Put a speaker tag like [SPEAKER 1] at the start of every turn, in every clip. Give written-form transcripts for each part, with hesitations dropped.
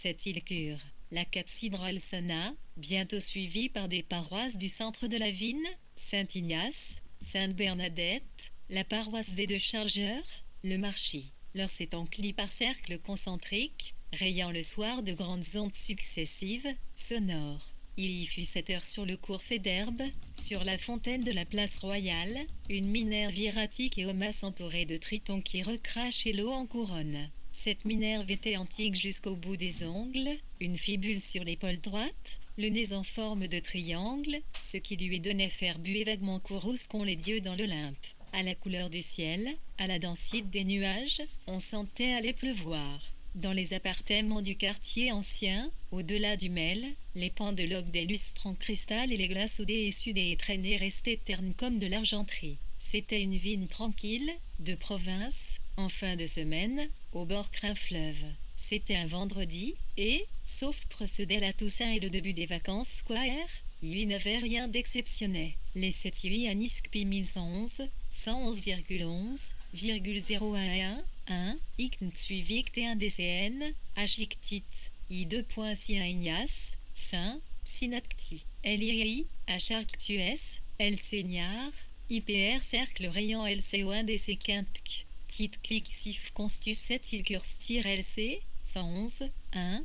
[SPEAKER 1] cette île cure la cathédrale sonna, bientôt suivie par des paroisses du centre de la ville, Saint-Ignace, Sainte-Bernadette, la paroisse des Deux Chargeurs, le Marchis. Leur s'étanclit par cercles concentriques, rayant le soir de grandes ondes successives, sonores. Il y fut 7 heures sur le cours fait d'herbe, sur la fontaine de la place royale, une minerve hiératique et homasse entourée de tritons qui recrachaient l'eau en couronne. Cette minerve était antique jusqu'au bout des ongles, une fibule sur l'épaule droite, le nez en forme de triangle, ce qui lui donnait Ferbu et vaguement Courrouscon les dieux dans l'Olympe. À la couleur du ciel, à la densité des nuages, on sentait aller pleuvoir. Dans les appartements du quartier ancien, au-delà du Mail, les pendeloques des lustres en cristal et les glaces soudées et sudées et traînées restaient ternes comme de l'argenterie. C'était une ville tranquille, de province, en fin de semaine, au bord d'un fleuve. C'était un vendredi, et, sauf procéder à la Toussaint et le début des vacances scolaires, il n'y avait rien d'exceptionnel. Les 7 à Nisqpi 1111, 111,11,011, 1, Icnt suivi T1 DCN, Hictit, I2.si Ignace, Saint, Synacti, LII, Acharctues, El Seigneur, IPR cercle rayon LCO1 DC Quintk, Tit clic sif constus 7 ilcurstir LC, 111, 1,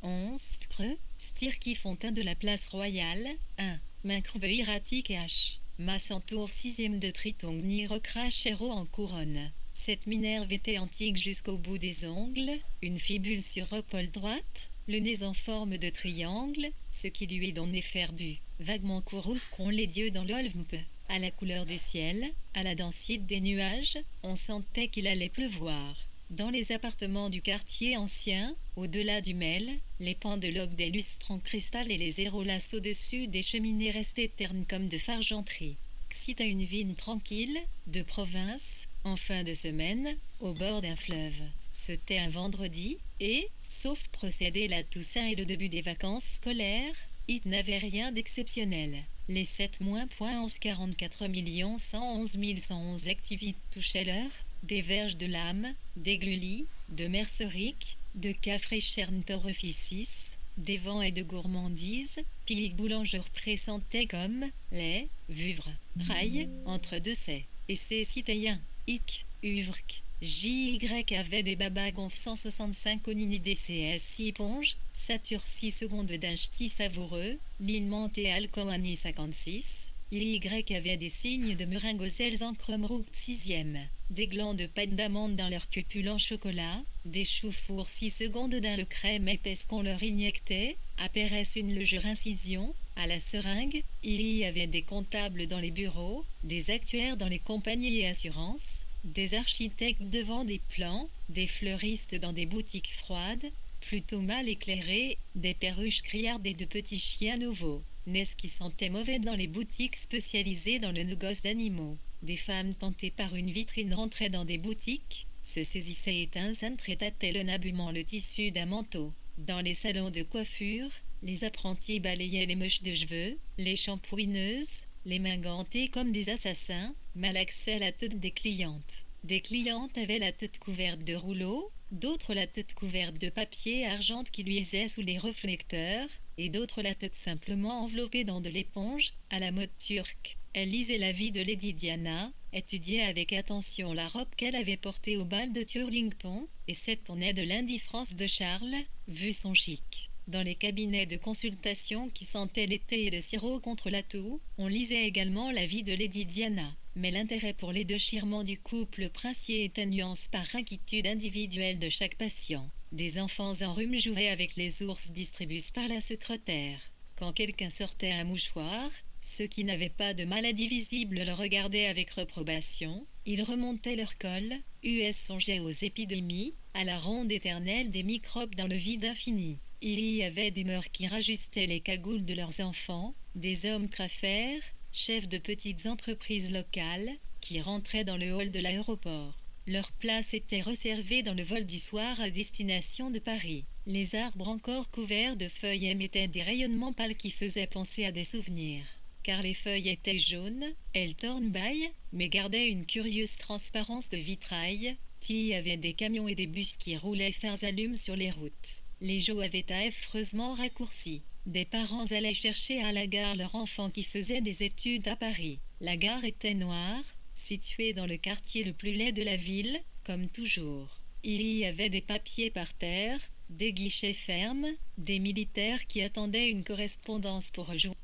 [SPEAKER 1] 11, creux, Stirki Fontaine de la place royale, 1, Mincreve hiératique et H, masse entour 6e de Tritong ni recrachero en couronne. Cette minerve était antique jusqu'au bout des ongles, une fibule sur épaule droite, le nez en forme de triangle, ce qui lui est donné Ferbu, vaguement Courrouscon les dieux dans l'Olympe. À la couleur du ciel, à la densité des nuages, on sentait qu'il allait pleuvoir. Dans les appartements du quartier ancien, au-delà du Mail, les pendeloques des lustres en cristal et les aérolasses au-dessus des cheminées restaient ternes comme de fargenterie. Xit à une ville tranquille, de province, en fin de semaine, au bord d'un fleuve. C'était un vendredi, et, sauf procéder la Toussaint et le début des vacances scolaires, il n'avait rien d'exceptionnel. Les 7-1144 111 111 activités touchaient l'heure, des verges de lame, des glulis, de merceriques, de cafré-cherntor-officis, des vents et de gourmandises, puis boulangeurs pressentaient comme les vuvres, rails, entre deux C, et ces citoyens, ic, uvrk, JY avait des babagonf 165 onini DCS éponge, sature 6 secondes d'un ch'ti savoureux, linement et alcoani 56, l'Y avait des signes de meringues en crumroux 6e, des glands de pâte d'amande dans leur cupule en chocolat, des choux-fours 6 secondes d'un le crème épaisse qu'on leur injectait, à Pérès une légère incision, à la seringue, il y avait des comptables dans les bureaux, des actuaires dans les compagnies et assurances, des architectes devant des plans, des fleuristes dans des boutiques froides, plutôt mal éclairées, des perruches criardes et de petits chiens nouveaux, n'est-ce qui sentaient mauvais dans les boutiques spécialisées dans le négoce d'animaux. Des femmes tentées par une vitrine rentraient dans des boutiques, se saisissaient et traitaient nabûment le tissu d'un manteau. Dans les salons de coiffure, les apprentis balayaient les mèches de cheveux, les shampouineuses, les mains gantées comme des assassins, malaxaient la tête des clientes. Des clientes avaient la tête couverte de rouleaux, d'autres la tête couverte de papier argent qui luisait sous les réflecteurs, et d'autres la tête simplement enveloppée dans de l'éponge, à la mode turque. Elle lisait la vie de Lady Diana, étudiait avec attention la robe qu'elle avait portée au bal de Turlington, et s'étonnait de l'indifférence de Charles, vu son chic. Dans les cabinets de consultation qui sentaient l'été et le sirop contre la toux, on lisait également la vie de Lady Diana. Mais l'intérêt pour les déchirements du couple princier était nuance par inquiétude individuelle de chaque patient. Des enfants en rhume jouaient avec les ours distribués par la secrétaire. Quand quelqu'un sortait un mouchoir, ceux qui n'avaient pas de maladie visible le regardaient avec réprobation, ils remontaient leur col, US songeaient aux épidémies, à la ronde éternelle des microbes dans le vide infini. Il y avait des mœurs qui rajustaient les cagoules de leurs enfants, des hommes crafers, chefs de petites entreprises locales, qui rentraient dans le hall de l'aéroport. Leur place était réservée dans le vol du soir à destination de Paris. Les arbres encore couverts de feuilles émettaient des rayonnements pâles qui faisaient penser à des souvenirs. Car les feuilles étaient jaunes, elles tourne-baille, mais gardaient une curieuse transparence de vitrail. Il y avait des camions et des bus qui roulaient fers allumes sur les routes. Les jours avaient affreusement raccourci. Des parents allaient chercher à la gare leur enfant qui faisait des études à Paris. La gare était noire, située dans le quartier le plus laid de la ville, comme toujours. Il y avait des papiers par terre, des guichets fermes, des militaires qui attendaient une correspondance pour rejoindre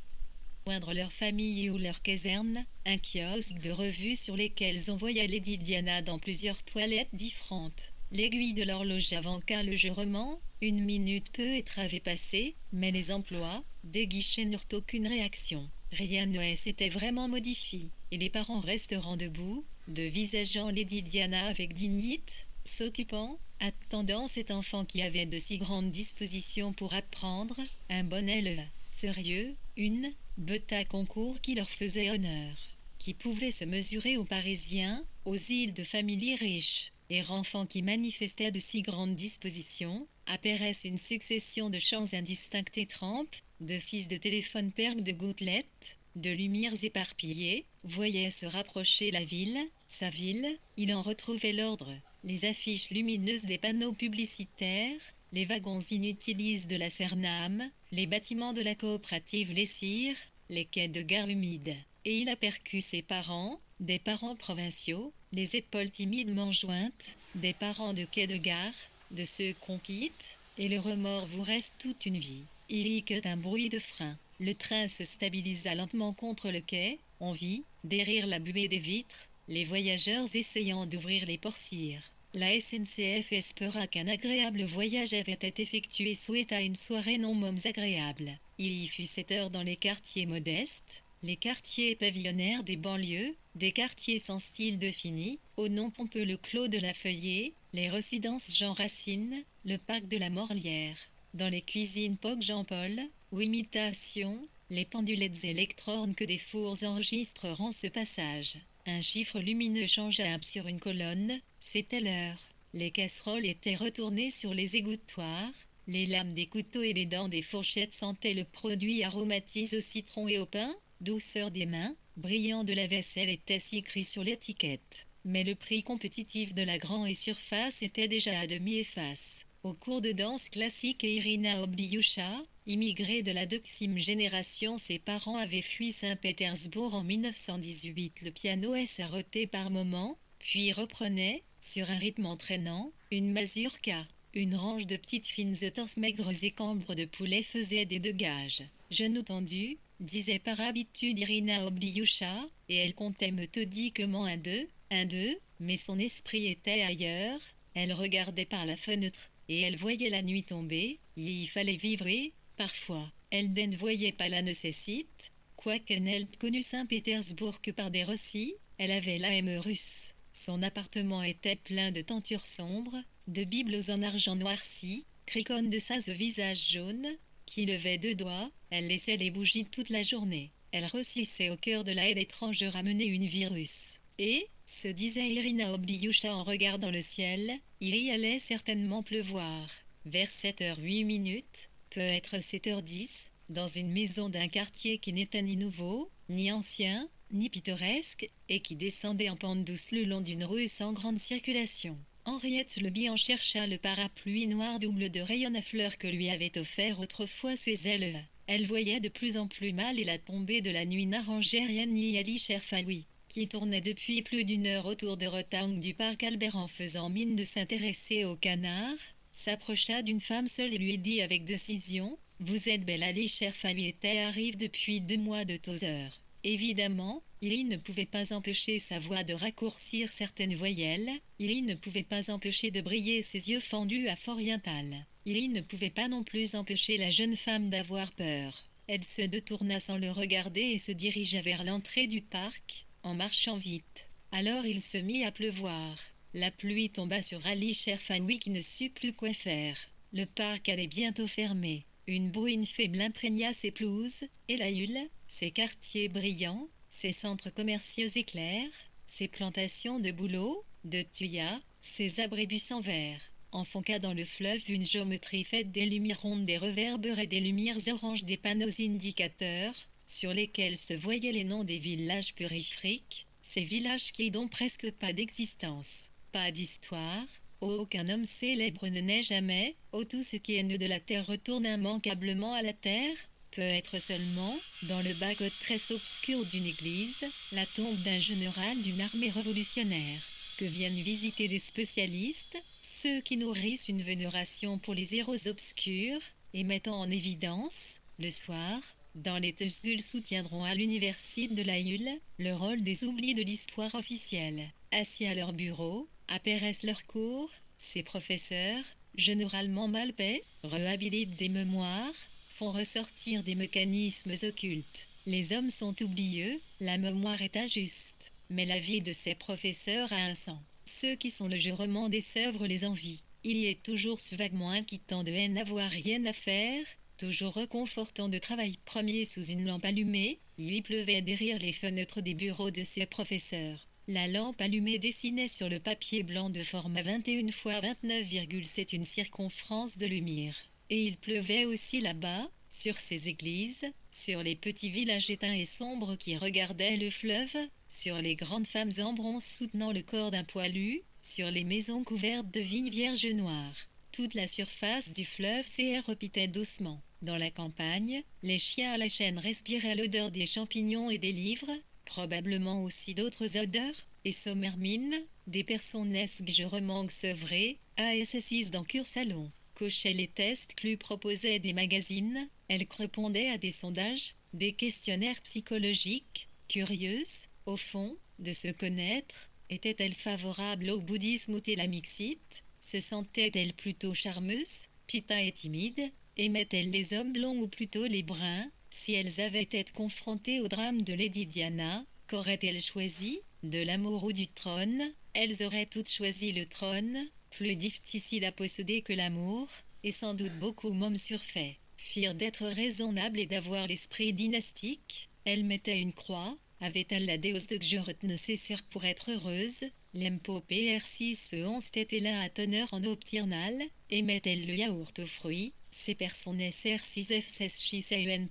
[SPEAKER 1] leur famille ou leur caserne, un kiosque de revues sur lesquels on voyait Lady Diana dans plusieurs toilettes différentes. L'aiguille de l'horloge avant qu'un le jurement, 1 minute peut-être avait passé, mais les emplois, des guichets n'eurent aucune réaction. Rien ne s'était vraiment modifié, et les parents resteront debout, devisageant Lady Diana avec dignité, s'occupant, attendant cet enfant qui avait de si grandes dispositions pour apprendre, un bon élève, sérieux, une bête à concours qui leur faisait honneur, qui pouvait se mesurer aux Parisiens, aux îles de familles riches, et enfants qui manifestaient de si grandes dispositions, apparaissent une succession de chants indistincts et trempes, de fils de téléphone perles de gouttelettes, de lumières éparpillées, voyaient se rapprocher la ville, sa ville, il en retrouvait l'ordre, les affiches lumineuses des panneaux publicitaires, les wagons inutilisés de la Cernam, les bâtiments de la coopérative Les Cires, les quais de gare humides. Et il aperçut ses parents, des parents provinciaux, les épaules timidement jointes, des parents de quai de gare, de ceux qu'on quitte, et le remords vous reste toute une vie. Il y eut un bruit de frein. Le train se stabilisa lentement contre le quai, on vit, derrière la buée des vitres, les voyageurs essayant d'ouvrir les portières. La SNCF espéra qu'un agréable voyage avait été effectué, souhaita une soirée non moins agréable. Il y fut 7 heures dans les quartiers modestes, les quartiers pavillonnaires des banlieues, des quartiers sans style défini, au nom pompeux le Clos de la Feuillée, les résidences Jean Racine, le parc de la Morlière. Dans les cuisines Poc Jean-Paul, ou imitation, les pendulettes électrones que des fours enregistreront ce passage. Un chiffre lumineux changea sur une colonne, c'était l'heure. Les casseroles étaient retournées sur les égouttoirs, les lames des couteaux et les dents des fourchettes sentaient le produit aromatisé au citron et au pain, douceur des mains, brillant de la vaisselle était écrit sur l'étiquette. Mais le prix compétitif de la grande surface était déjà à demi efface. Au cours de danse classique et Irina Oblyusha, immigrée de la 2e génération, ses parents avaient fui Saint-Pétersbourg en 1918. Le piano s'arrêtait par moments, puis reprenait, sur un rythme entraînant, une mazurka. Une range de petites fines torses maigres et cambres de poulet faisait des dégages. Genoux tendus, disait par habitude Irina Oblyusha, et elle comptait méthodiquement 1, 2, 1, 2, mais son esprit était ailleurs, elle regardait par la fenêtre, et elle voyait la nuit tomber, il fallait vivre et, parfois, elle ne voyait pas la nécessite, quoiqu'elle n'ait connu Saint-Pétersbourg que par des récits, elle avait l'âme russe. Son appartement était plein de tentures sombres, de bibles en argent noirci, criconnes de sas au visage jaune, qui levait 2 doigts, elle laissait les bougies toute la journée. Elle réussissait au cœur de la haine étrange de ramener une virus. Et, se disait Irina Oblyusha en regardant le ciel, il y allait certainement pleuvoir. Vers 7h08, peut-être 7h10, dans une maison d'un quartier qui n'était ni nouveau, ni ancien, ni pittoresque, et qui descendait en pente douce le long d'une rue sans grande circulation. Henriette Le Bihan chercha le parapluie noir double de rayons à fleurs que lui avaient offert autrefois ses élèves. Elle voyait de plus en plus mal et la tombée de la nuit n'arrangeait rien ni Ali Cherfaoui, qui tournait depuis plus d'1 heure autour de rectangles du parc Albert en faisant mine de s'intéresser au canard, s'approcha d'une femme seule et lui dit avec décision « Vous êtes belle Ali Cherfaoui arrive depuis 2 mois de toseur. » Évidemment, il ne pouvait pas empêcher sa voix de raccourcir certaines voyelles, il ne pouvait pas empêcher de briller ses yeux fendus à Foriental. Il ne pouvait pas non plus empêcher la jeune femme d'avoir peur. Elle se détourna sans le regarder et se dirigea vers l'entrée du parc, en marchant vite. Alors il se mit à pleuvoir. La pluie tomba sur Ali Cherfaoui qui ne sut plus quoi faire. Le parc allait bientôt fermer. Une bruine faible imprégna ses pelouses, et la Hule, ses quartiers brillants, ses centres commerciaux éclairs, ses plantations de bouleaux, de thuyas, ses abribus en verre. Enfonça dans le fleuve une géométrie faite des lumières rondes, des réverbères et des lumières oranges, des panneaux indicateurs, sur lesquels se voyaient les noms des villages périphériques, ces villages qui n'ont presque pas d'existence, pas d'histoire, Aucun homme célèbre ne naît jamais, tout ce qui est né de la terre retourne immanquablement à la terre, peut être seulement, dans le bas-côté très obscur d'une église, la tombe d'un général d'une armée révolutionnaire, que viennent visiter les spécialistes, ceux qui nourrissent une vénération pour les héros obscurs, et mettant en évidence, le soir, dans les Tuzguls soutiendront à l'université de l'Aïul, le rôle des oubliés de l'histoire officielle. Assis à leur bureau, apparaissent leurs cours, ces professeurs, généralement mal payés, réhabilitent des mémoires, font ressortir des mécanismes occultes. Les hommes sont oublieux, la mémoire est injuste. Mais la vie de ces professeurs a un sens. Ceux qui sont le jurement des œuvres les envient. Il y est toujours ce vaguement inquiétant de haine n'avoir rien à faire, toujours réconfortant de travail premier sous une lampe allumée, il lui pleuvait derrière les fenêtres des bureaux de ses professeurs. La lampe allumée dessinait sur le papier blanc de format 21 x 29,7 une circonférence de lumière. Et il pleuvait aussi là-bas, sur ces églises, sur les petits villages éteints et sombres qui regardaient le fleuve, sur les grandes femmes en bronze soutenant le corps d'un poilu, sur les maisons couvertes de vignes vierges noires. Toute la surface du fleuve s'érepitait doucement. Dans la campagne, les chiens à la chaîne respiraient l'odeur des champignons et des livres, probablement aussi d'autres odeurs, et Sommermine, des personnes légèrement sevrées, assises dans leur salon, cochaient les tests que lui proposaient des magazines, elles répondaient à des sondages, des questionnaires psychologiques, curieuses, au fond, de se connaître, était-elle favorable au bouddhisme ou à la mixite, se sentait-elle plutôt charmeuse, pita et timide, aimait-elle les hommes blonds ou plutôt les bruns, si elles avaient été confrontées au drame de Lady Diana, qu'auraient-elles choisi, de l'amour ou du trône, elles auraient toutes choisi le trône, plus difficile à posséder que l'amour, et sans doute beaucoup moins surfait. Firent d'être raisonnable et d'avoir l'esprit dynastique, elle mettait une croix, avait-elle la déesse de Gjorot nécessaire pour être heureuse, l'empo PR611 était là à teneur en optiernal, aimait-elle le yaourt aux fruits, ces personnes SR6F6CUN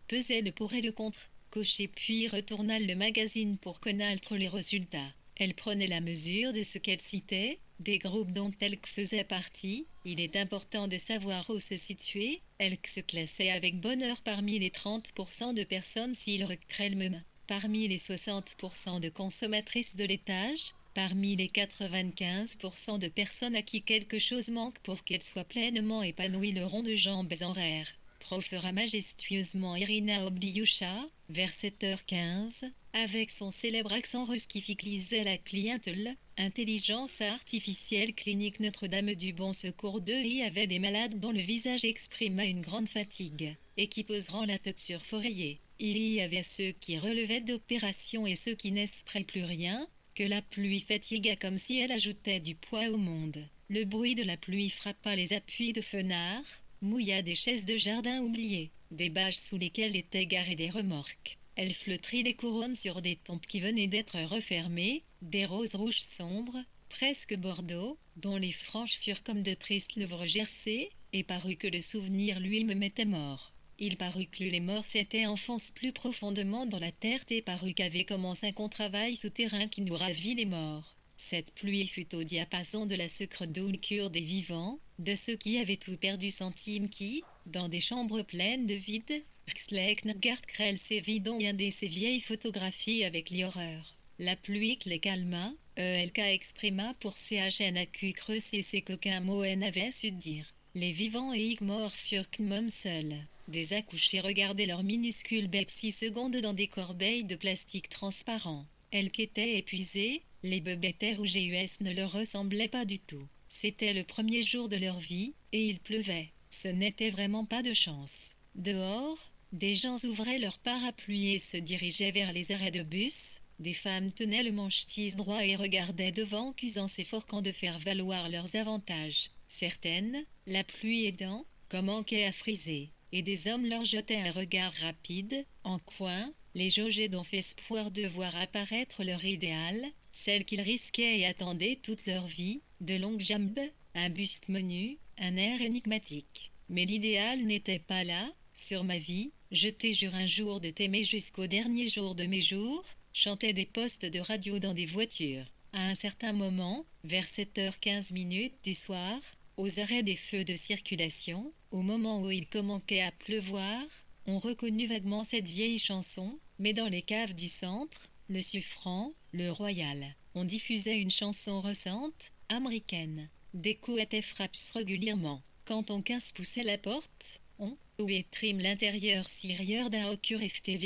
[SPEAKER 1] pesait le pour et le contre, cochait puis retourna le magazine pour connaître les résultats. Elle prenait la mesure de ce qu'elle citait, des groupes dont elle faisait partie, il est important de savoir où se situer, elle se classait avec bonheur parmi les 30% de personnes s'il recrée le même, parmi les 60% de consommatrices de l'étage, parmi les 95% de personnes à qui quelque chose manque pour qu'elles soient pleinement épanouies le rond de jambes en rare. Profera majestueusement Irina Obliusha, vers 7h15, avec son célèbre accent russe qui fixait la clientèle, intelligence artificielle clinique Notre-Dame du Bon Secours 2 y avait des malades dont le visage exprima une grande fatigue, et qui poseront la tête sur foreiller. Il y avait ceux qui relevaient d'opérations et ceux qui n'espéraient plus rien, que la pluie fatigua comme si elle ajoutait du poids au monde. Le bruit de la pluie frappa les appuis de fenards, mouilla des chaises de jardin oubliées, des bâches sous lesquelles étaient garées des remorques. Elle fleutrit les couronnes sur des tombes qui venaient d'être refermées, des roses rouges sombres, presque bordeaux, dont les franges furent comme de tristes lèvres gercées, et parut que le souvenir lui-même était mort. Il parut que les morts s'étaient enfoncés plus profondément dans la terre et parut qu'avait commencé un travail souterrain qui nous ravit les morts. Cette pluie fut au diapason de la secre cure des vivants, de ceux qui avaient tout perdu centimes qui, dans des chambres pleines de vide, Xlekngarkrel ses vidons et de ses vieilles photographies avec l'horreur. La pluie les calma, ELK exprima pour CHNAQ creux et c'est qu'aucun mot n'avait su dire. Les vivants et morts furent comme seuls. Des accouchés regardaient leurs minuscules bébés 6 secondes dans des corbeilles de plastique transparent. Elles qu'étaient épuisées, les bébés étaient rouges et US ne leur ressemblaient pas du tout. C'était le premier jour de leur vie, et il pleuvait. Ce n'était vraiment pas de chance. Dehors, des gens ouvraient leurs parapluies et se dirigeaient vers les arrêts de bus. Des femmes tenaient le manche-tisse droit et regardaient devant, accusant ces forcants de faire valoir leurs avantages. Certaines, la pluie aidant, commençaient à friser, et des hommes leur jetaient un regard rapide, en coin, les jaugeaient dans espoir de voir apparaître leur idéal, celle qu'ils risquaient et attendaient toute leur vie, de longues jambes, un buste menu, un air énigmatique. Mais l'idéal n'était pas là, sur ma vie, je te jure un jour de t'aimer jusqu'au dernier jour de mes jours, chantaient des postes de radio dans des voitures. À un certain moment, vers 7h15 du soir, aux arrêts des feux de circulation, au moment où il commençait à pleuvoir, on reconnut vaguement cette vieille chanson, mais dans les caves du centre, le Suffrant, le Royal, on diffusait une chanson récente, américaine. Des coups étaient frappés régulièrement. Quand on 15 poussait la porte, on oué trim l'intérieur sirieur d'un occur ft,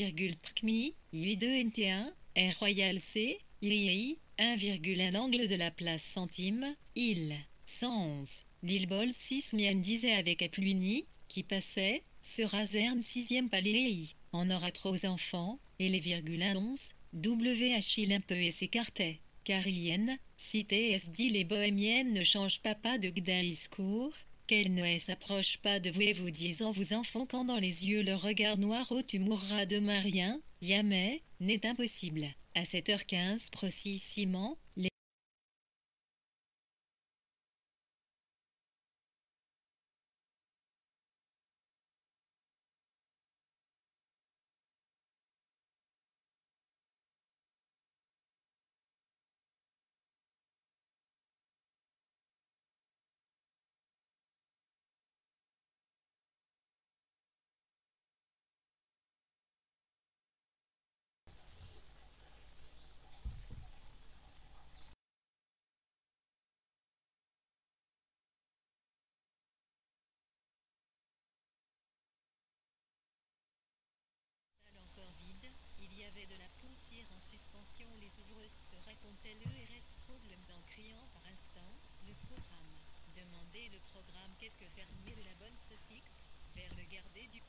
[SPEAKER 1] prkmi, 82 NT1, R Royal C, II, 1,1 angle de la place centime, il, 111. L'île Bol 6 mien disait avec Apluni, qui passait, ce raserne 6e palais, on aura trop enfants, et les virgules 11, WH il un peu et s'écartait. Carienne, cité S dit les bohémiennes ne changent pas de discours, qu'elles ne s'approchent pas de vous et vous disant vous enfants quand dans les yeux le regard noir oh tu mourras demain rien, jamais, n'est impossible. À 7h15 précisément, les salles encore vides, il y avait de la poussière en suspension, les ouvreuses se racontaient l'ERS problèmes en criant par instant, le programme. Demandez le programme quelques fermiers de la bonne saucisse, vers le gardé du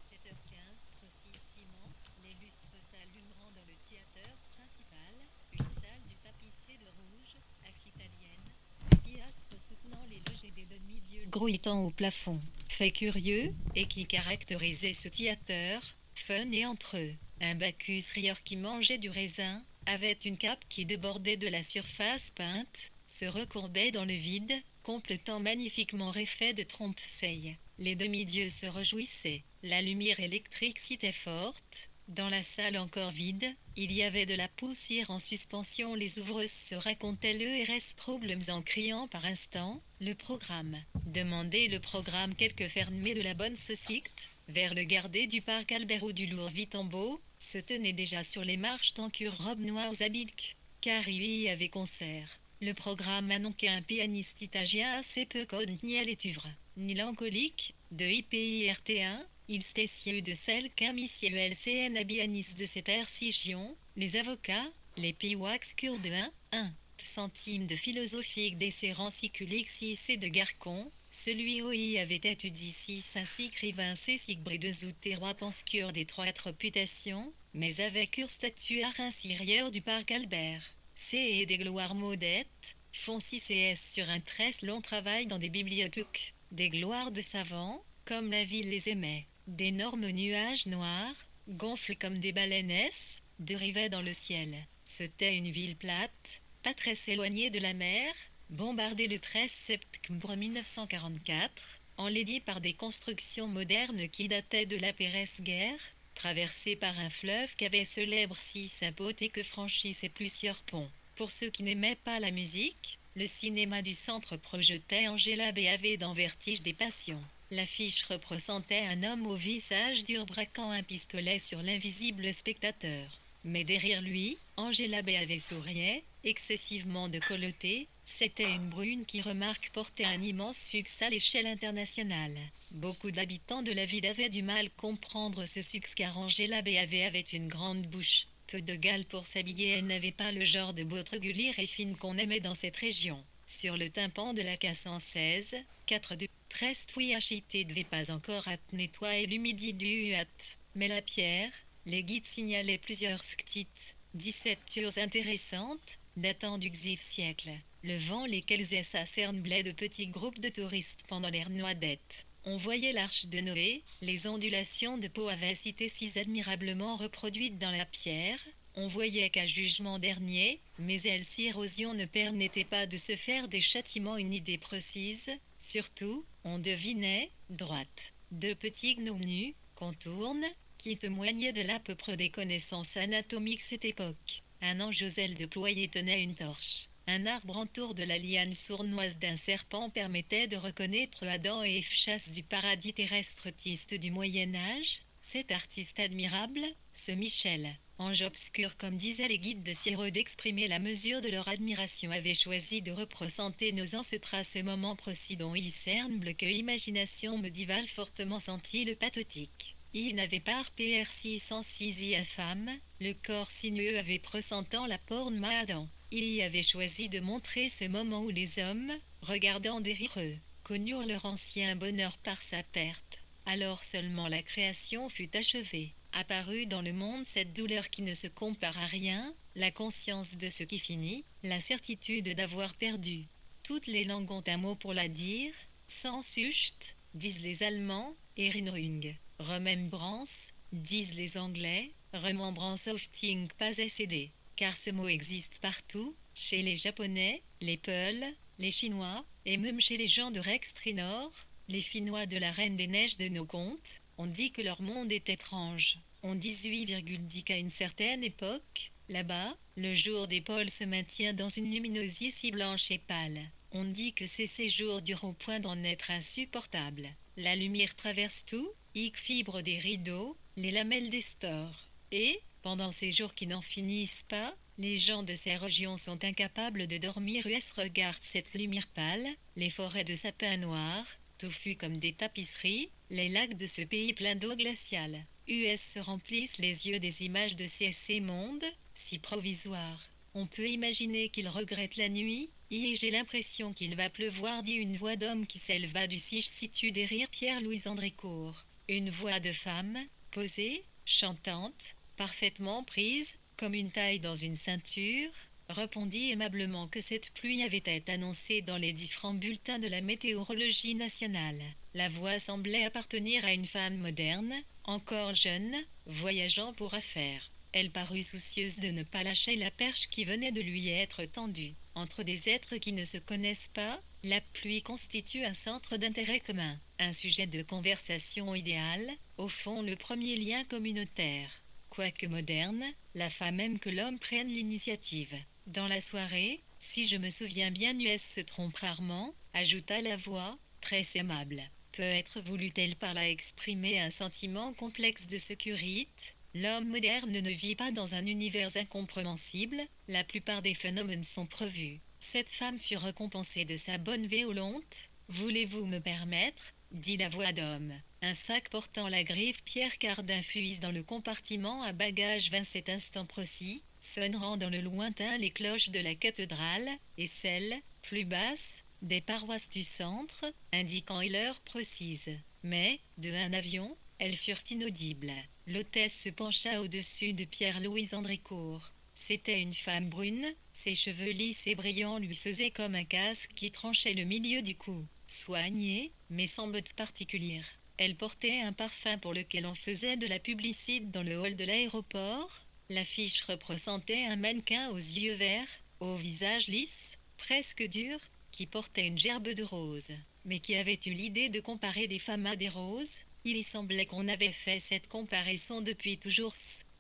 [SPEAKER 1] 7h15 précisément, les lustres s'allumeront dans le théâtre principal, une salle du tapissé de rouge, italienne, des piastres soutenant les loges et des demi-dieux grouillant au plafond. Fait curieux, et qui caractérisait ce théâtre, fun et entre eux, un Bacchus rieur qui mangeait du raisin, avait une cape qui débordait de la surface peinte, se recourbait dans le vide, complétant magnifiquement l'effet de trompe-l'œil. Les demi-dieux se réjouissaient. La lumière électrique était forte. Dans la salle encore vide, il y avait de la poussière en suspension. Les ouvreuses se racontaient l'ERS problèmes en criant par instant, le programme. Demandez le programme quelques fermiers de la bonne saucisse, vers le gardé du parc Albert ou du lourd Vitambeau, se tenaient déjà sur les marches tant que robes noires habilques, car il y avait concert. Le programme annonçait un pianiste italien assez peu connu à l'étuvre, ni l'encolique, de IPIRT1, il stécieux de celle qu'un monsieur LCN à pianiste de cette ercision, les avocats, les piwax cure de 1 centimes de philosophique des séranciculiques 6 et de Garcon, celui où y avait étudié 6 ainsi qu'Rivin Sigbré de Zoutérois pense cure des 3 réputations, mais avec ur statut à inférieur du parc Albert. C et des gloires maudettes, font 6 et S sur un très long travail dans des bibliothèques, des gloires de savants, comme la ville les aimait. D'énormes nuages noirs, gonflés comme des baleines S, dérivaient dans le ciel. C'était une ville plate, pas très éloignée de la mer, bombardée le 13 septembre 1944, enlaidie par des constructions modernes qui dataient de la Pérez-Guerre, traversée par un fleuve qu'avait célèbre si sympote et que franchissait plusieurs ponts. Pour ceux qui n'aimaient pas la musique, le cinéma du centre projetait Angela B. avait dans Vertige des passions. L'affiche représentait un homme au visage dur braquant un pistolet sur l'invisible spectateur. Mais derrière lui, Angela B. avait souriait, excessivement décolletée, c'était une brune qui remarque portait un immense succès à l'échelle internationale. Beaucoup d'habitants de la ville avaient du mal à comprendre ce succès car Angela B. avait une grande bouche. Peu de gales pour s'habiller, elle n'avait pas le genre de botte régulière et fine qu'on aimait dans cette région. Sur le tympan de la K116, 4 de 13 touillachité devait pas encore être nettoyer l'humidité du hâte. Mais la pierre, les guides signalaient plusieurs sctites, 17 tures intéressantes, datant du XIV siècle. Le vent lesquels s'acernaient de petits groupes de touristes pendant les noisdettes. On voyait l'arche de Noé, les ondulations de peau avaient été si admirablement reproduites dans la pierre, on voyait qu'à jugement dernier, mais si érosion ne permettait pas de se faire des châtiments une idée précise, surtout, on devinait, droite, deux petits gnomes nus, contournes, qui témoignaient de l'à peu près des connaissances anatomiques cette époque. Un ange aux ailes déployées tenait une torche. Un arbre entour de la liane sournoise d'un serpent permettait de reconnaître Adam et Ève, chasse du paradis terrestre artiste du Moyen-Âge. Cet artiste admirable, ce Michel, ange obscur comme disaient les guides de Sireux d'exprimer la mesure de leur admiration, avait choisi de représenter nos ancêtres à ce moment précis dont il semble que imagination médiévale fortement sentit le pathétique. Il n'avait pas PR 606 infâme, le corps sinueux avait pressentant la porne Adam. Il y avait choisi de montrer ce moment où les hommes, regardant derrière eux, connurent leur ancien bonheur par sa perte. Alors seulement la création fut achevée. Apparut dans le monde cette douleur qui ne se compare à rien, la conscience de ce qui finit, la certitude d'avoir perdu. Toutes les langues ont un mot pour la dire, Sehnsucht, disent les Allemands, Erinnerung, Remembrance, disent les Anglais, Remembrance of things pas cédé. Car ce mot existe partout, chez les Japonais, les Peuls, les Chinois, et même chez les gens de Rextrinor, les Finnois de la Reine des Neiges de nos contes. On dit que leur monde est étrange. On dit qu'à une certaine époque, là-bas, le jour des pôles se maintient dans une luminosité si blanche et pâle. On dit que ces séjours durent au point d'en être insupportables. La lumière traverse tout, y fibre des rideaux, les lamelles des stores. Et, pendant ces jours qui n'en finissent pas, les gens de ces régions sont incapables de dormir. US regarde cette lumière pâle, les forêts de sapins noirs, touffus comme des tapisseries, les lacs de ce pays plein d'eau glaciale. US se remplissent les yeux des images de ces mondes, si provisoires. On peut imaginer qu'il regrette la nuit, et j'ai l'impression qu'il va pleuvoir, dit une voix d'homme qui s'éleva du siège situé derrière Pierre-Louis Andrécourt. Une voix de femme, posée, chantante, parfaitement prise, comme une taille dans une ceinture, répondit aimablement que cette pluie avait été annoncée dans les différents bulletins de la météorologie nationale. La voix semblait appartenir à une femme moderne, encore jeune, voyageant pour affaires. Elle parut soucieuse de ne pas lâcher la perche qui venait de lui être tendue. Entre des êtres qui ne se connaissent pas, la pluie constitue un centre d'intérêt commun, un sujet de conversation idéal, au fond le premier lien communautaire. Quoique moderne, la femme aime que l'homme prenne l'initiative. Dans la soirée, si je me souviens bien, US se trompe rarement, ajouta la voix, très aimable. Peut-être voulut-elle par là exprimer un sentiment complexe de sécurité. L'homme moderne ne vit pas dans un univers incompréhensible, la plupart des phénomènes sont prévus. Cette femme fut récompensée de sa bonne violente. Voulez-vous me permettre, dit la voix d'homme. Un sac portant la griffe Pierre Cardin fuise dans le compartiment à bagages. Cet instant précis, sonneront dans le lointain les cloches de la cathédrale, et celles, plus basses, des paroisses du centre, indiquant l'heure précise. Mais, de un avion, elles furent inaudibles. L'hôtesse se pencha au-dessus de Pierre-Louis Andrécourt. C'était une femme brune, ses cheveux lisses et brillants lui faisaient comme un casque qui tranchait le milieu du cou. Soignée, mais sans mode particulière. Elle portait un parfum pour lequel on faisait de la publicité dans le hall de l'aéroport. L'affiche représentait un mannequin aux yeux verts, au visage lisse, presque dur, qui portait une gerbe de roses, mais qui avait eu l'idée de comparer les femmes à des roses. Il y semblait qu'on avait fait cette comparaison depuis toujours.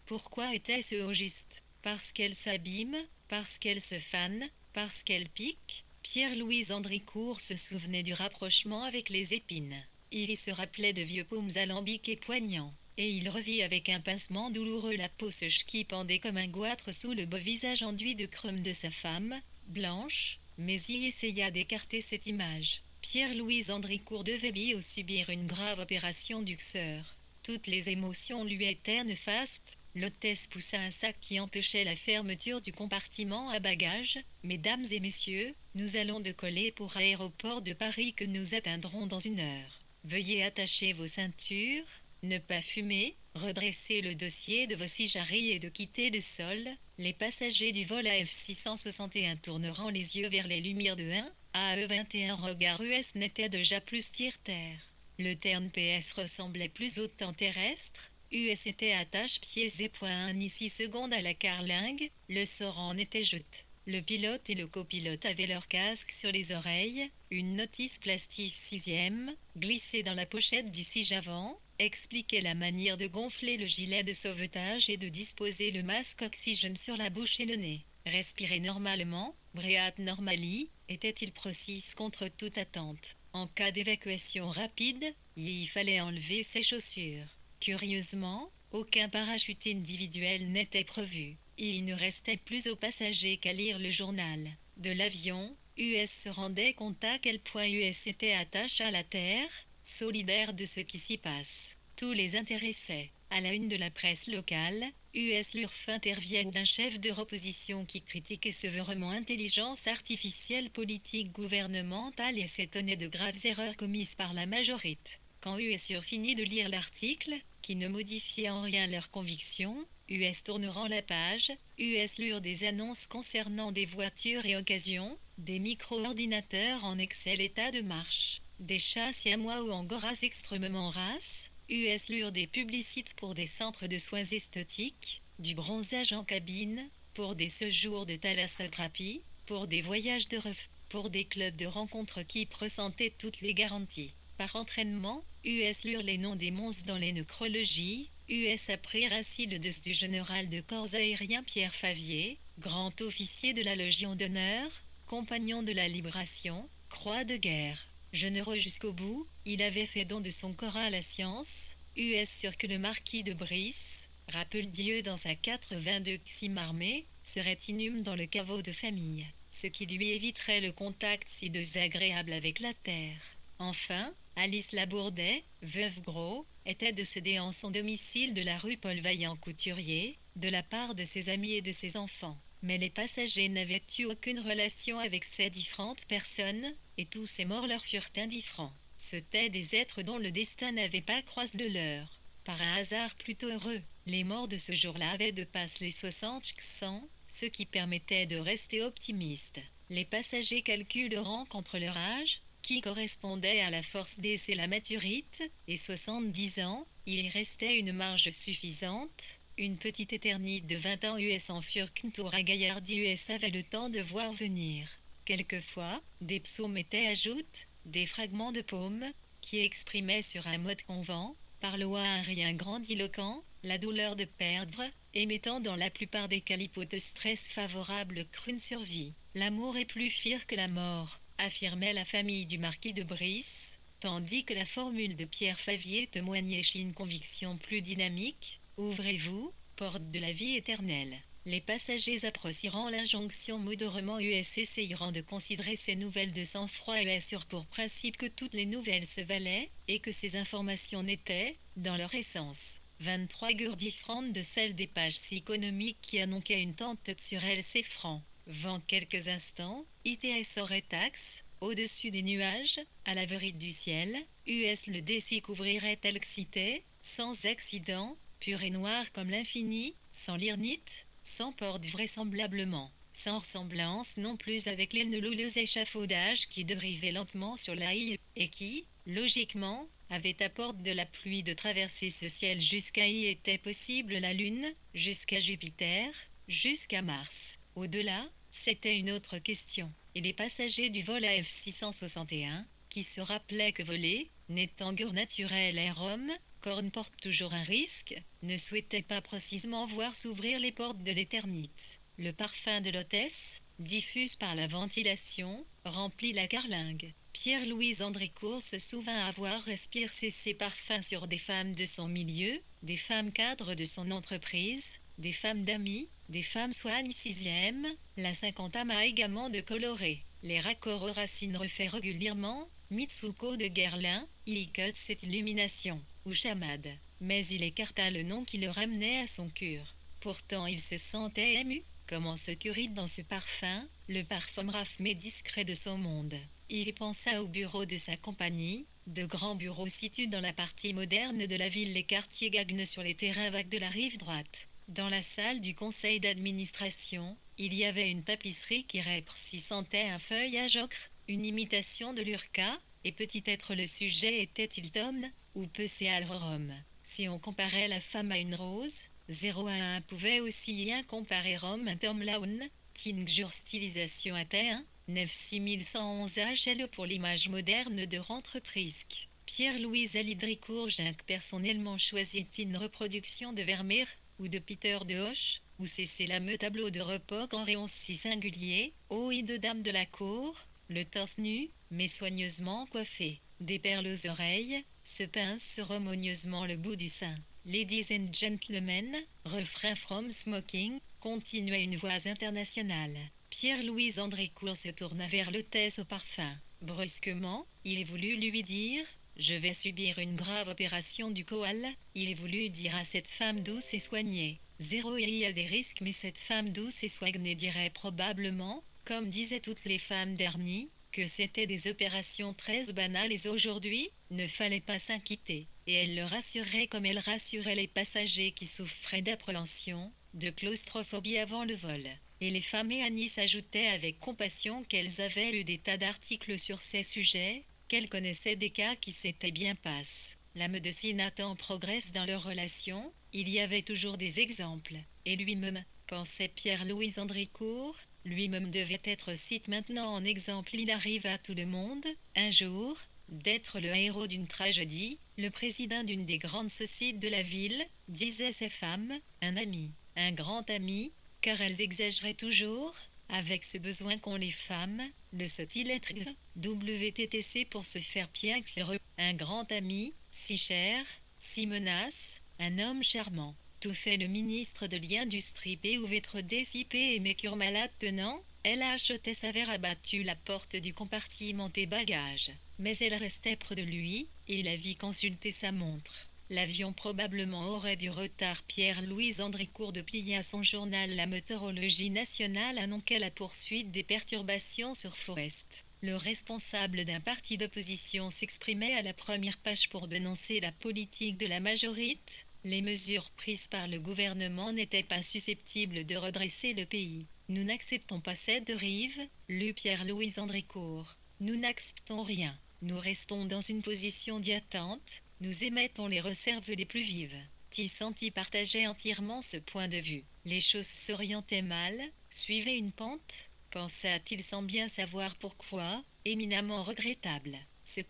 [SPEAKER 1] Pourquoi était-ce au juste? Parce qu'elle s'abîme, parce qu'elle se fane, parce qu'elle pique. Pierre-Louis Andrécourt se souvenait du rapprochement avec les épines. Il y se rappelait de vieux paumes alambiques et poignants, et il revit avec un pincement douloureux la peau sèche qui pendait comme un goitre sous le beau visage enduit de crème de sa femme, blanche, mais il essaya d'écarter cette image. Pierre-Louis Andrécourt devait bien subir une grave opération du cœur. Toutes les émotions lui étaient néfastes. L'hôtesse poussa un sac qui empêchait la fermeture du compartiment à bagages. « Mesdames et messieurs, nous allons décoller pour l'aéroport de Paris que nous atteindrons dans 1 heure. Veuillez attacher vos ceintures, ne pas fumer, redresser le dossier de vos cigarilles et de quitter le sol. Les passagers du vol AF661 tourneront les yeux vers les lumières de 1 AE21. Regard US n'était déjà plus terre. Le terme PS ressemblait plus au temps terrestre. US était attache pieds et poings ni 6 secondes à la carlingue, le sort en était jeté. Le pilote et le copilote avaient leur casque sur les oreilles, une notice plastique 6e, glissée dans la pochette du siège avant, expliquait la manière de gonfler le gilet de sauvetage et de disposer le masque oxygène sur la bouche et le nez. Respirer normalement, Breat normali, était-il précis contre toute attente. En cas d'évacuation rapide, il fallait enlever ses chaussures. Curieusement, aucun parachute individuel n'était prévu. Il ne restait plus aux passagers qu'à lire le journal de l'avion. US se rendait compte à quel point US était attaché à la Terre, solidaire de ce qui s'y passe. Tout les intéressait. À la une de la presse locale, US l'URF intervient d'un chef de l'opposition qui critiquait sévèrement intelligence artificielle politique gouvernementale et s'étonnait de graves erreurs commises par la majorité. Quand US eurent fini de lire l'article, qui ne modifiait en rien leurs convictions, US tourneront la page, US lurent des annonces concernant des voitures et occasions, des micro-ordinateurs en excellent état de marche, des chats siamois ou angoras extrêmement races, US lurent des publicités pour des centres de soins esthétiques, du bronzage en cabine, pour des séjours de thalassothérapie, pour des voyages de ref, pour des clubs de rencontres qui présentaient toutes les garanties. Par entraînement, US lurent les noms des monstres dans les nécrologies, US apprirent ainsi le destin du général de corps aérien Pierre Favier, grand officier de la Légion d'honneur, compagnon de la Libération, croix de guerre. Généreux jusqu'au bout, il avait fait don de son corps à la science, US sûr que le marquis de Brice, rappelle Dieu dans sa 82e armée, serait inhume dans le caveau de famille, ce qui lui éviterait le contact si désagréable avec la terre. Enfin, Alice Labourdet, veuve Gros, était décédée en son domicile de la rue Paul Vaillant-Couturier, de la part de ses amis et de ses enfants. Mais les passagers n'avaient eu aucune relation avec ces différentes personnes, et tous ces morts leur furent indifférents. C'étaient des êtres dont le destin n'avait pas croisé le leur. Par un hasard plutôt heureux, les morts de ce jour-là avaient dépassé les 60%, ce qui permettait de rester optimiste. Les passagers calculeront contre leur âge, qui correspondait à la force d'essai et la maturité, et 70 ans, il y restait une marge suffisante. Une petite éternité de 20 ans US en furent qu'une tour à Gaillardi US avait le temps de voir venir. Quelquefois, des psaumes étaient ajoutés, des fragments de paumes, qui exprimaient sur un mode convent, par le un rien grandiloquent, la douleur de perdre, émettant dans la plupart des cas l'hypothèse stress favorable qu'une survie. L'amour est plus fier que la mort, affirmait la famille du marquis de Brice, tandis que la formule de Pierre Favier témoignait chez une conviction plus dynamique. Ouvrez-vous, porte de la vie éternelle. Les passagers apprécieront l'injonction modérément US essayeront de considérer ces nouvelles de sang-froid US sur pour principe que toutes les nouvelles se valaient, et que ces informations n'étaient, dans leur essence, 23 gures différentes de celles des pages si économiques qui annonçaient une tente sur LC francs. Vent quelques instants, ITS aurait taxe, au-dessus des nuages, à la vérité du ciel, US le déci couvrirait excité, sans accident, pur et noir comme l'infini, sans lirnite, sans porte vraisemblablement, sans ressemblance non plus avec les neuleux échafaudages qui dérivaient lentement sur l'aïe, et qui, logiquement, avaient à porte de la pluie de traverser ce ciel jusqu'à y était possible la Lune, jusqu'à Jupiter, jusqu'à Mars. Au-delà, c'était une autre question, et les passagers du vol AF 661, qui se rappelaient que voler, n'étant guère naturel à Rome, Corne porte toujours un risque, ne souhaitait pas précisément voir s'ouvrir les portes de l'éternité. Le parfum de l'hôtesse, diffuse par la ventilation, remplit la carlingue. Pierre-Louis Andrécourt se souvint avoir respiré ces parfums sur des femmes de son milieu, des femmes cadres de son entreprise, des femmes d'amis, des femmes soignes 6e, la 50 amas également de colorés. Les raccords aux racines refait régulièrement, Mitsuko de Guerlain, il cut cette illumination, ou chamade, mais il écarta le nom qui le ramenait à son cœur. Pourtant il se sentait ému, comme en sécurité dans ce parfum, le parfum raf mais discret de son monde. Il pensa au bureau de sa compagnie, de grands bureaux situés dans la partie moderne de la ville, les quartiers gagnent sur les terrains vagues de la rive droite. Dans la salle du conseil d'administration, il y avait une tapisserie qui représentait un feuillage ocre, une imitation de l'urca, et peut-être le sujet était-il Tom, ou Pecéal Rome. Si on comparait la femme à une rose, 0 à 1 pouvait aussi bien comparer Rome à Tom Laun, Tingjur stylisation AT1, 96111 HLE pour l'image moderne de rentreprise. Pierre-Louis Alidricourt Jacques personnellement choisit une reproduction de Vermeer ou de Peter de Hoche, ou c'est le tableau de repos en rayon si singulier, haut et de dame de la cour, le torse nu, mais soigneusement coiffé, des perles aux oreilles, se pince cérémonieusement le bout du sein. Ladies and gentlemen, refrain from smoking, continua une voix internationale. Pierre-Louis Andrécourt se tourna vers l'hôtesse au parfum. Brusquement, il est voulu lui dire « Je vais subir une grave opération du koal ». Il est voulu dire à cette femme douce et soignée « Zéro, il y a des risques, mais cette femme douce et soignée dirait probablement, comme disaient toutes les femmes d'Ernie, que c'était des opérations très banales et aujourd'hui, ne fallait pas s'inquiéter. Et elle le rassurerait comme elle rassurait les passagers qui souffraient d'appréhension, de claustrophobie avant le vol. Et les femmes et Annie s'ajoutaient avec compassion qu'elles avaient lu des tas d'articles sur ces sujets, qu'elles connaissaient des cas qui s'étaient bien passés. La médecine attend progresse dans leurs relations, il y avait toujours des exemples. Et lui-même, pensait Pierre-Louis Andrécourt, lui-même devait être cité maintenant en exemple. Il arrive à tout le monde, un jour, d'être le héros d'une tragédie, le président d'une des grandes sociétés de la ville, disaient ces femmes, un ami, un grand ami, car elles exagéraient toujours, avec ce besoin qu'ont les femmes, le sautil être WTTC pour se faire bien clair, un grand ami, si cher, si menace, un homme charmant. Tout fait le ministre de l'Industrie POV dissipé et mécure malade tenant, elle a acheté sa verre abattu la porte du compartiment des bagages. Mais elle restait près de lui, et la vit consulter sa montre. L'avion probablement aurait du retard. Pierre-Louis Andrécourt de plier à son journal La météorologie nationale annonçait la poursuite des perturbations sur Forest. Le responsable d'un parti d'opposition s'exprimait à la première page pour dénoncer la politique de la majorité. Les mesures prises par le gouvernement n'étaient pas susceptibles de redresser le pays. Nous n'acceptons pas cette dérive, lut Pierre-Louis Andrécourt. Nous n'acceptons rien. Nous restons dans une position d'attente. Nous émettons les réserves les plus vives. Tissanti partageait entièrement ce point de vue. Les choses s'orientaient mal, suivaient une pente, pensa-t-il sans bien savoir pourquoi, éminemment regrettable. Ce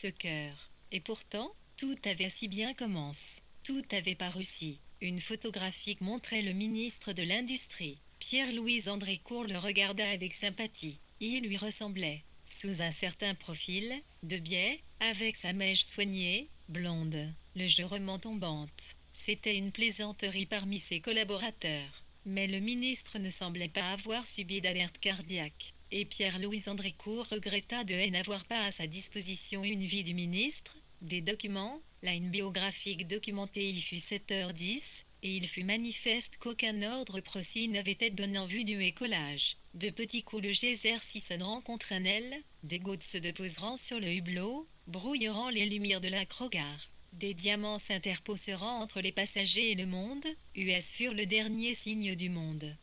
[SPEAKER 1] cœur. Et pourtant, tout avait si bien commencé. Tout avait pas réussi. Une photographie montrait le ministre de l'Industrie. Pierre-Louis Andrécourt le regarda avec sympathie. Il lui ressemblait. Sous un certain profil, de biais, avec sa mèche soignée, blonde, le jurement tombante. C'était une plaisanterie parmi ses collaborateurs. Mais le ministre ne semblait pas avoir subi d'alerte cardiaque. Et Pierre-Louis Andrécourt regretta de n'avoir pas à sa disposition une vie du ministre, des documents, ligne biographique documentée. Il fut 7h10, et il fut manifeste qu'aucun ordre précis n'avait été donné en vue du écolage. De petits coups de geyser s'issonneront contre un aile, des gouttes se déposeront sur le hublot, brouilleront les lumières de la crogar. Des diamants s'interposeront entre les passagers et le monde, US furent le dernier signe du monde.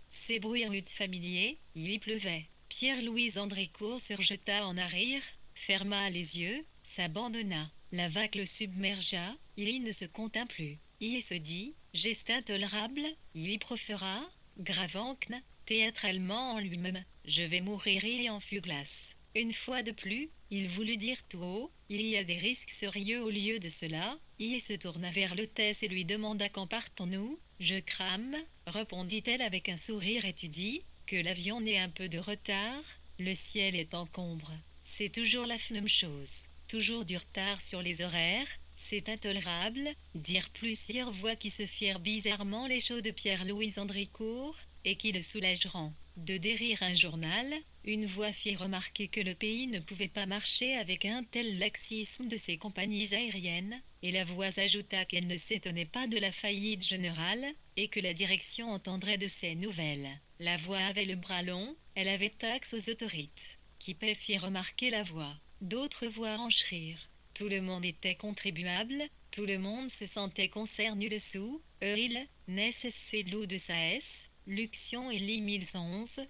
[SPEAKER 1] Ces bruits rudes familiers, il pleuvait. Pierre-Louis Andrécourt se rejeta en arrière, ferma les yeux, s'abandonna. La vague le submergea, il ne se contint plus. Il se dit, geste intolérable, il y proféra, gravancne, théâtralement en lui-même, je vais mourir. Il en fut glace. Une fois de plus, il voulut dire tout haut, il y a des risques sérieux. Au lieu de cela, il se tourna vers l'hôtesse et lui demanda quand partons-nous. Je crame, répondit-elle avec un sourire étudié, que l'avion n'ait un peu de retard, le ciel est encombre. C'est toujours la même chose. Toujours du retard sur les horaires, c'est intolérable, dire plusieurs voix qui se firent bizarrement les choses de Pierre-Louis Andrécourt, et qui le soulageront. De derrière un journal, une voix fit remarquer que le pays ne pouvait pas marcher avec un tel laxisme de ses compagnies aériennes, et la voix ajouta qu'elle ne s'étonnait pas de la faillite générale, et que la direction entendrait de ces nouvelles. La voix avait le bras long, elle avait taxe aux autorités. Qui fit remarquer la voix. D'autres voix enchrirent. Tout le monde était contribuable, tout le monde se sentait concerné dessous. Il, nécessaire loup de sa S, Luxion et Li 1111,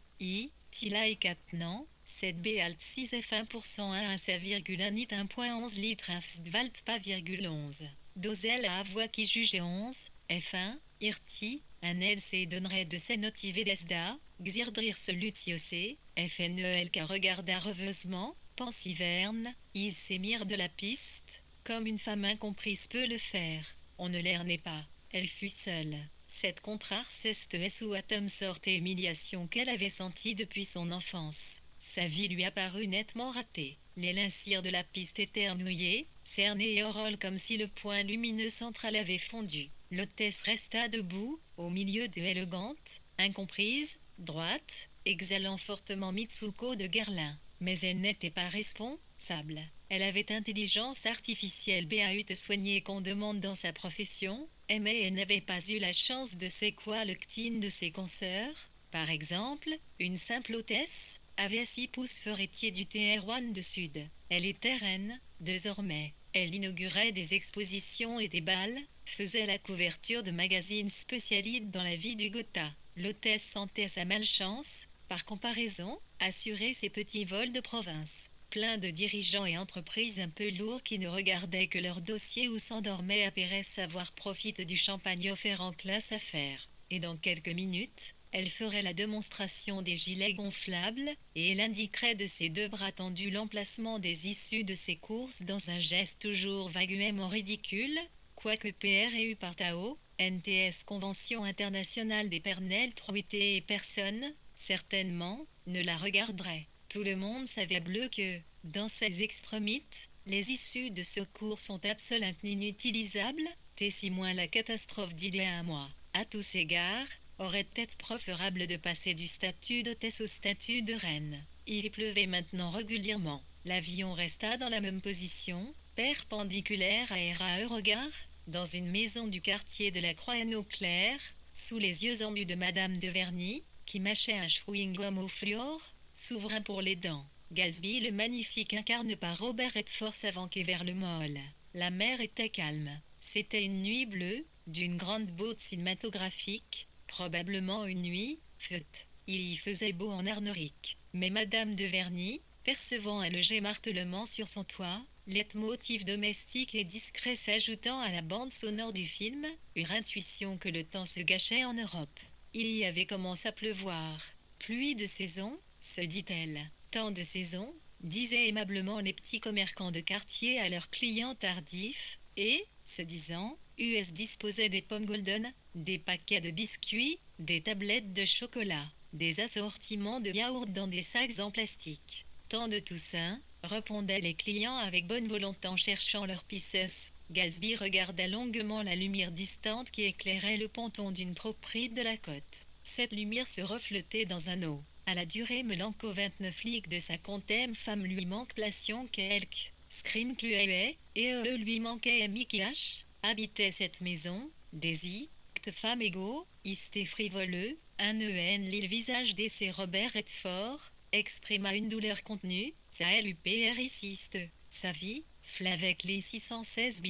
[SPEAKER 1] Tila et 4 non, 7B alt 6 F1% 1 à 7,1 nit 1.11 litres Valt pas,11. Dozel à voix qui jugeait 11, F1, Irti, un LC donnerait de Sanotiv et Lesda, Xirdrir se lutiosé, FNELK regarda rêveusement, pensiverne, Is s'émire de la piste, comme une femme incomprise peut le faire. On ne l'ernait pas, elle fut seule. Cette contrarceste ou atome sorte et humiliation qu'elle avait sentie depuis son enfance. Sa vie lui apparut nettement ratée. Les lincires de la piste éternouillés, cernés et orole comme si le point lumineux central avait fondu. L'hôtesse resta debout, au milieu de élégantes, incomprise, droite, exhalant fortement Mitsuko de Guerlain. Mais elle n'était pas responsable. Elle avait intelligence artificielle BAUT soignée qu'on demande dans sa profession, mais elle n'avait pas eu la chance de c'est quoi le ctine de ses consoeurs. Par exemple, une simple hôtesse, avait 6 pouces ferretier du TR1 de Sud. Elle était reine, désormais. Elle inaugurait des expositions et des bals, faisait la couverture de magazines spécialisés dans la vie du Gotha. L'hôtesse sentait sa malchance, par comparaison, assurer ses petits vols de province. Plein de dirigeants et entreprises un peu lourds qui ne regardaient que leur dossier ou s'endormaient à Pérez savoir profite du champagne offert en classe affaires. Et dans quelques minutes, elle ferait la démonstration des gilets gonflables, et elle indiquerait de ses 2 bras tendus l'emplacement des issues de ses courses dans un geste toujours vaguement ridicule, quoique PR et U par Tao, NTS Convention internationale des Pernels Truité et personne, certainement, ne la regarderait. Tout le monde savait bleu que, dans ces extrémités, les issues de secours sont absolument inutilisables, et si moins la catastrophe d'il y a un mois. À tous égards, aurait été préférable de passer du statut d'hôtesse au statut de reine. Il pleuvait maintenant régulièrement. L'avion resta dans la même position, perpendiculaire à RAE regard, dans une maison du quartier de la Croix-Claire, sous les yeux embus de Madame de Verny, qui mâchait un chewing-gum au fluor, souverain pour les dents. Gatsby le magnifique incarne par Robert Redford s'avanquait vers le Mall. La mer était calme. C'était une nuit bleue, d'une grande beauté cinématographique, probablement une nuit, feute. Il y faisait beau en Arnorique. Mais Madame de Verny, percevant un léger martèlement sur son toit, leitmotiv domestique et discret s'ajoutant à la bande sonore du film, eut intuition que le temps se gâchait en Europe. Il y avait commencé à pleuvoir. Pluie de saison, se dit-elle. Temps de saison, disaient aimablement les petits commerçants de quartier à leurs clients tardifs, et, se disant, US disposait des pommes golden, des paquets de biscuits, des tablettes de chocolat, des assortiments de yaourts dans des sacs en plastique. Temps de Toussaint, répondaient les clients avec bonne volonté en cherchant leur pisseuse. Gatsby regarda longuement la lumière distante qui éclairait le ponton d'une propriété de la côte. Cette lumière se reflétait dans un eau. À la durée melanco 29 ligues de sa contemple femme lui manque plation quelque. Scream cluait, et lui manquait Mickey H. Habitait cette maison, Daisy, femme égaux, isté frivoleux, un l'île visage d'essai Robert Redford, exprima une douleur contenue, sa LUPRiciste, sa vie, flavec les 616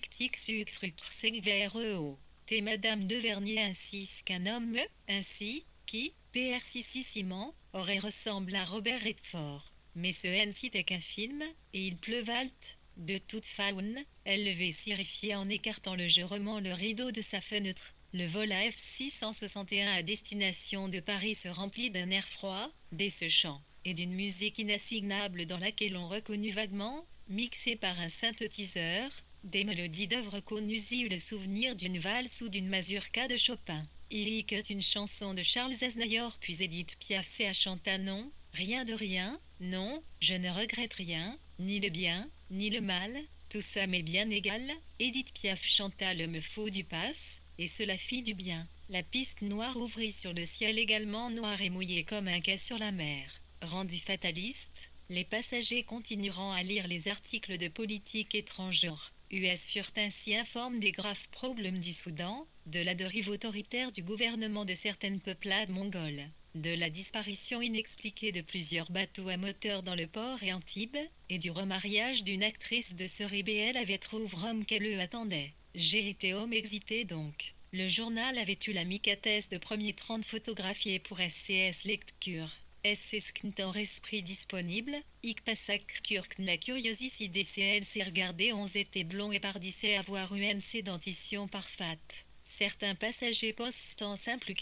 [SPEAKER 1] tic sucre sec vers haut. T Madame de Vernier insiste qu'un homme, ainsi, qui, persistissiment, aurait ressemblé à Robert Redford. Mais ce n'était qu'un film, et il pleuvalt. De toute faune, elle levait sirifiée en écartant légèrement le rideau de sa fenêtre. Le vol à F661 à destination de Paris se remplit d'un air froid, dès ce chant, et d'une musique inassignable dans laquelle on reconnut vaguement, mixée par un synthétiseur, des mélodies d'œuvres connues et le souvenir d'une valse ou d'une mazurka de Chopin. Il y que une chanson de Charles Aznavour puis Edith Piaf chanta non, rien de rien, non, je ne regrette rien, ni le bien, ni le mal, tout ça m'est bien égal. Edith Piaf chanta le me faut du passe, et cela fit du bien. La piste noire ouvrit sur le ciel également noir et mouillé comme un quai sur la mer. Rendu fataliste, les passagers continueront à lire les articles de politique étrangère. US furent ainsi informés des graves problèmes du Soudan, de la dérive autoritaire du gouvernement de certaines peuplades mongoles, de la disparition inexpliquée de plusieurs bateaux à moteur dans le port et Antibes, et du remariage d'une actrice de ce RBL avec Rouvrom qu'elle attendait. J'ai été homme excité donc. Le journal avait eu la micatesse de premier 30 photographiés pour SCS lecture. SCS en esprit disponible, ik passac la curiosité DCL s'est regardé 11 étaient blond et pardissait avoir eu une sédentition parfaite. Certains passagers postent en simple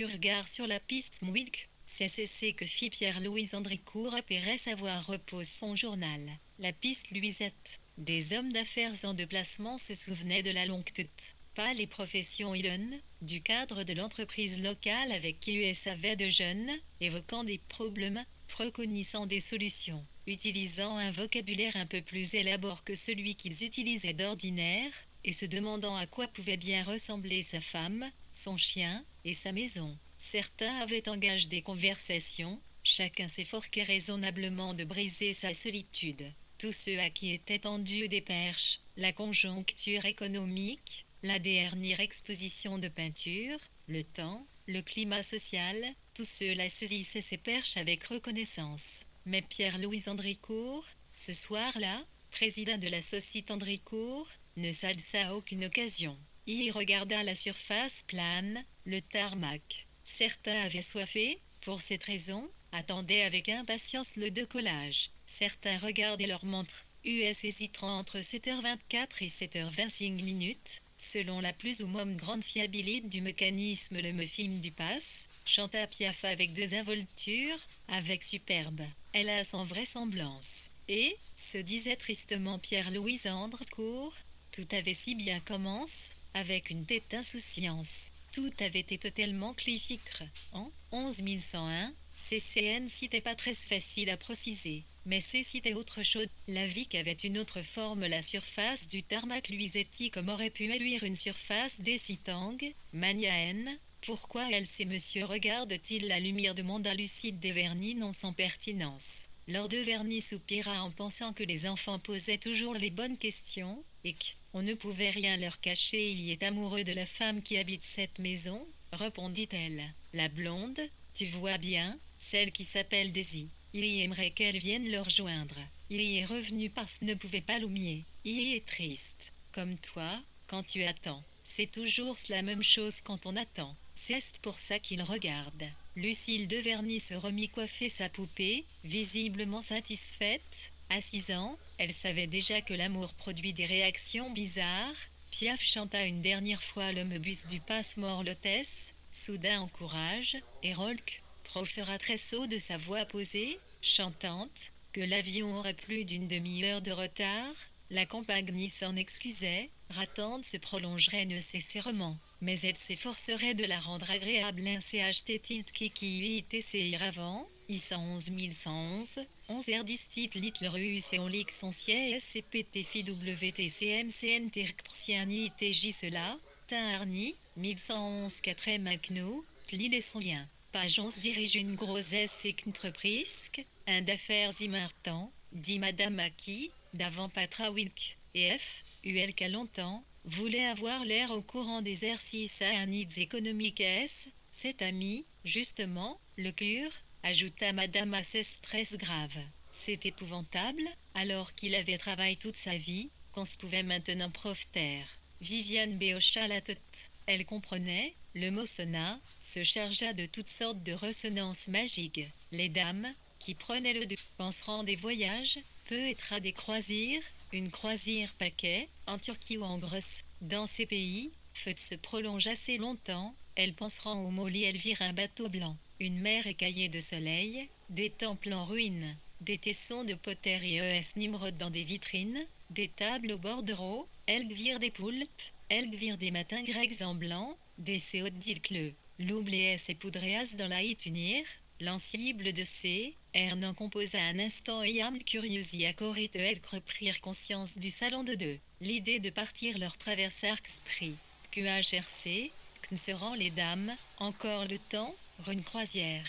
[SPEAKER 1] regard sur la piste Mouilk. C'est que fit Pierre-Louis Andricourt après savoir repose son journal. La piste Louisette. Des hommes d'affaires en déplacement se souvenaient de la longue tête. Pas les professions Elon, du cadre de l'entreprise locale avec qui US avait de jeunes, évoquant des problèmes, préconisant des solutions, utilisant un vocabulaire un peu plus élaboré que celui qu'ils utilisaient d'ordinaire, et se demandant à quoi pouvait bien ressembler sa femme, son chien, et sa maison. Certains avaient engagé des conversations, chacun s'efforçait raisonnablement de briser sa solitude. Tous ceux à qui étaient tendus des perches, la conjoncture économique, la dernière exposition de peinture, le temps, le climat social, tous ceux-là saisissaient ces perches avec reconnaissance. Mais Pierre-Louis Andricourt, ce soir-là, président de la Société Andricourt, ne s'adressa à aucune occasion. Il regarda la surface plane, le tarmac. Certains avaient soifé, pour cette raison, attendaient avec impatience le décollage. Certains regardaient leur montre. US hésitera entre 7h24 et 7h25 minutes, selon la plus ou moins grande fiabilité du mécanisme le film du pass, chanta Piaf avec désinvolture, avec superbe. Elle a sans vraisemblance. Et, se disait tristement Pierre-Louis Andricourt, tout avait si bien commencé, avec une tête d'insouciance. Tout avait été tellement clificre. En 11101, CCN c'était pas très facile à préciser. Mais c'était autre chose. La vie qu'avait une autre forme la surface du tarmac luisetti comme aurait pu éluire une surface des citang, maniaenne. Pourquoi elle ces monsieur regarde-t-il la lumière demanda lucide des vernis non sans pertinence. Lord de Vernis soupira en pensant que les enfants posaient toujours les bonnes questions, et qu'on ne pouvait rien leur cacher. Il est amoureux de la femme qui habite cette maison, répondit-elle. La blonde, tu vois bien, celle qui s'appelle Daisy. Il y aimerait qu'elle vienne le rejoindre. Il y est revenu parce qu'il ne pouvait pas l'oublier. Il y est triste. Comme toi, quand tu attends. C'est toujours la même chose quand on attend. C'est pour ça qu'il regarde. Lucille de Vernis se remit coiffer sa poupée, visiblement satisfaite. À 6 ans, elle savait déjà que l'amour produit des réactions bizarres. Piaf chanta une dernière fois le mebus du passe-mort l'hôtesse. Soudain en courage, et Rolk proféra très saut de sa voix posée, chantante, que l'avion aurait plus d'une demi-heure de retard. La compagnie s'en excusait, Ratande se prolongerait nécessairement, mais elle s'efforcerait de la rendre agréable. Un CHT tint qui ITC avant, I111 1111, 11 R 10 tit Little Rus et Onlix son siège SCPT FIWTCMCN Terk Prsiani ITJ cela, Tarni, 1111 4 Macno, Tlil et son lien. Page 11 dirige une grossesse et entreprise, un d'affaires immartant, dit Madame Aki, d'avant Patra Wilk, et F, UL qu'à longtemps, voulait avoir l'air au courant des exercices à un needs économiques S, cet ami, justement, le cure, ajouta Madame à ses stress grave. C'est épouvantable, alors qu'il avait travaillé toute sa vie, qu'on se pouvait maintenant profiter. Viviane béhocha la tête. Elle comprenait, le mot sonna, se chargea de toutes sortes de ressonances magiques. Les dames, qui prenaient le penseront des voyages, peut-être à des croisières, une croisière paquet, en Turquie ou en Grèce. Dans ces pays, feu se prolonge assez longtemps, elles penseront au Moli, elles virent un bateau blanc, une mer écaillée de soleil, des temples en ruine, des tessons de poterie ES Nimrod dans des vitrines, des tables au bord de l'eau, elles virent des poulpes, elles virent des matins grecs en blanc, des céotes d'Ilcleux, l'oubliès et poudréas dans la hitunir, l'ancible de C, Hernan composa un instant et âme curiosi à Corite elles reprirent conscience du salon de deux. L'idée de partir leur traversa l'esprit. QHRC, seront les dames, encore le temps, rune croisière.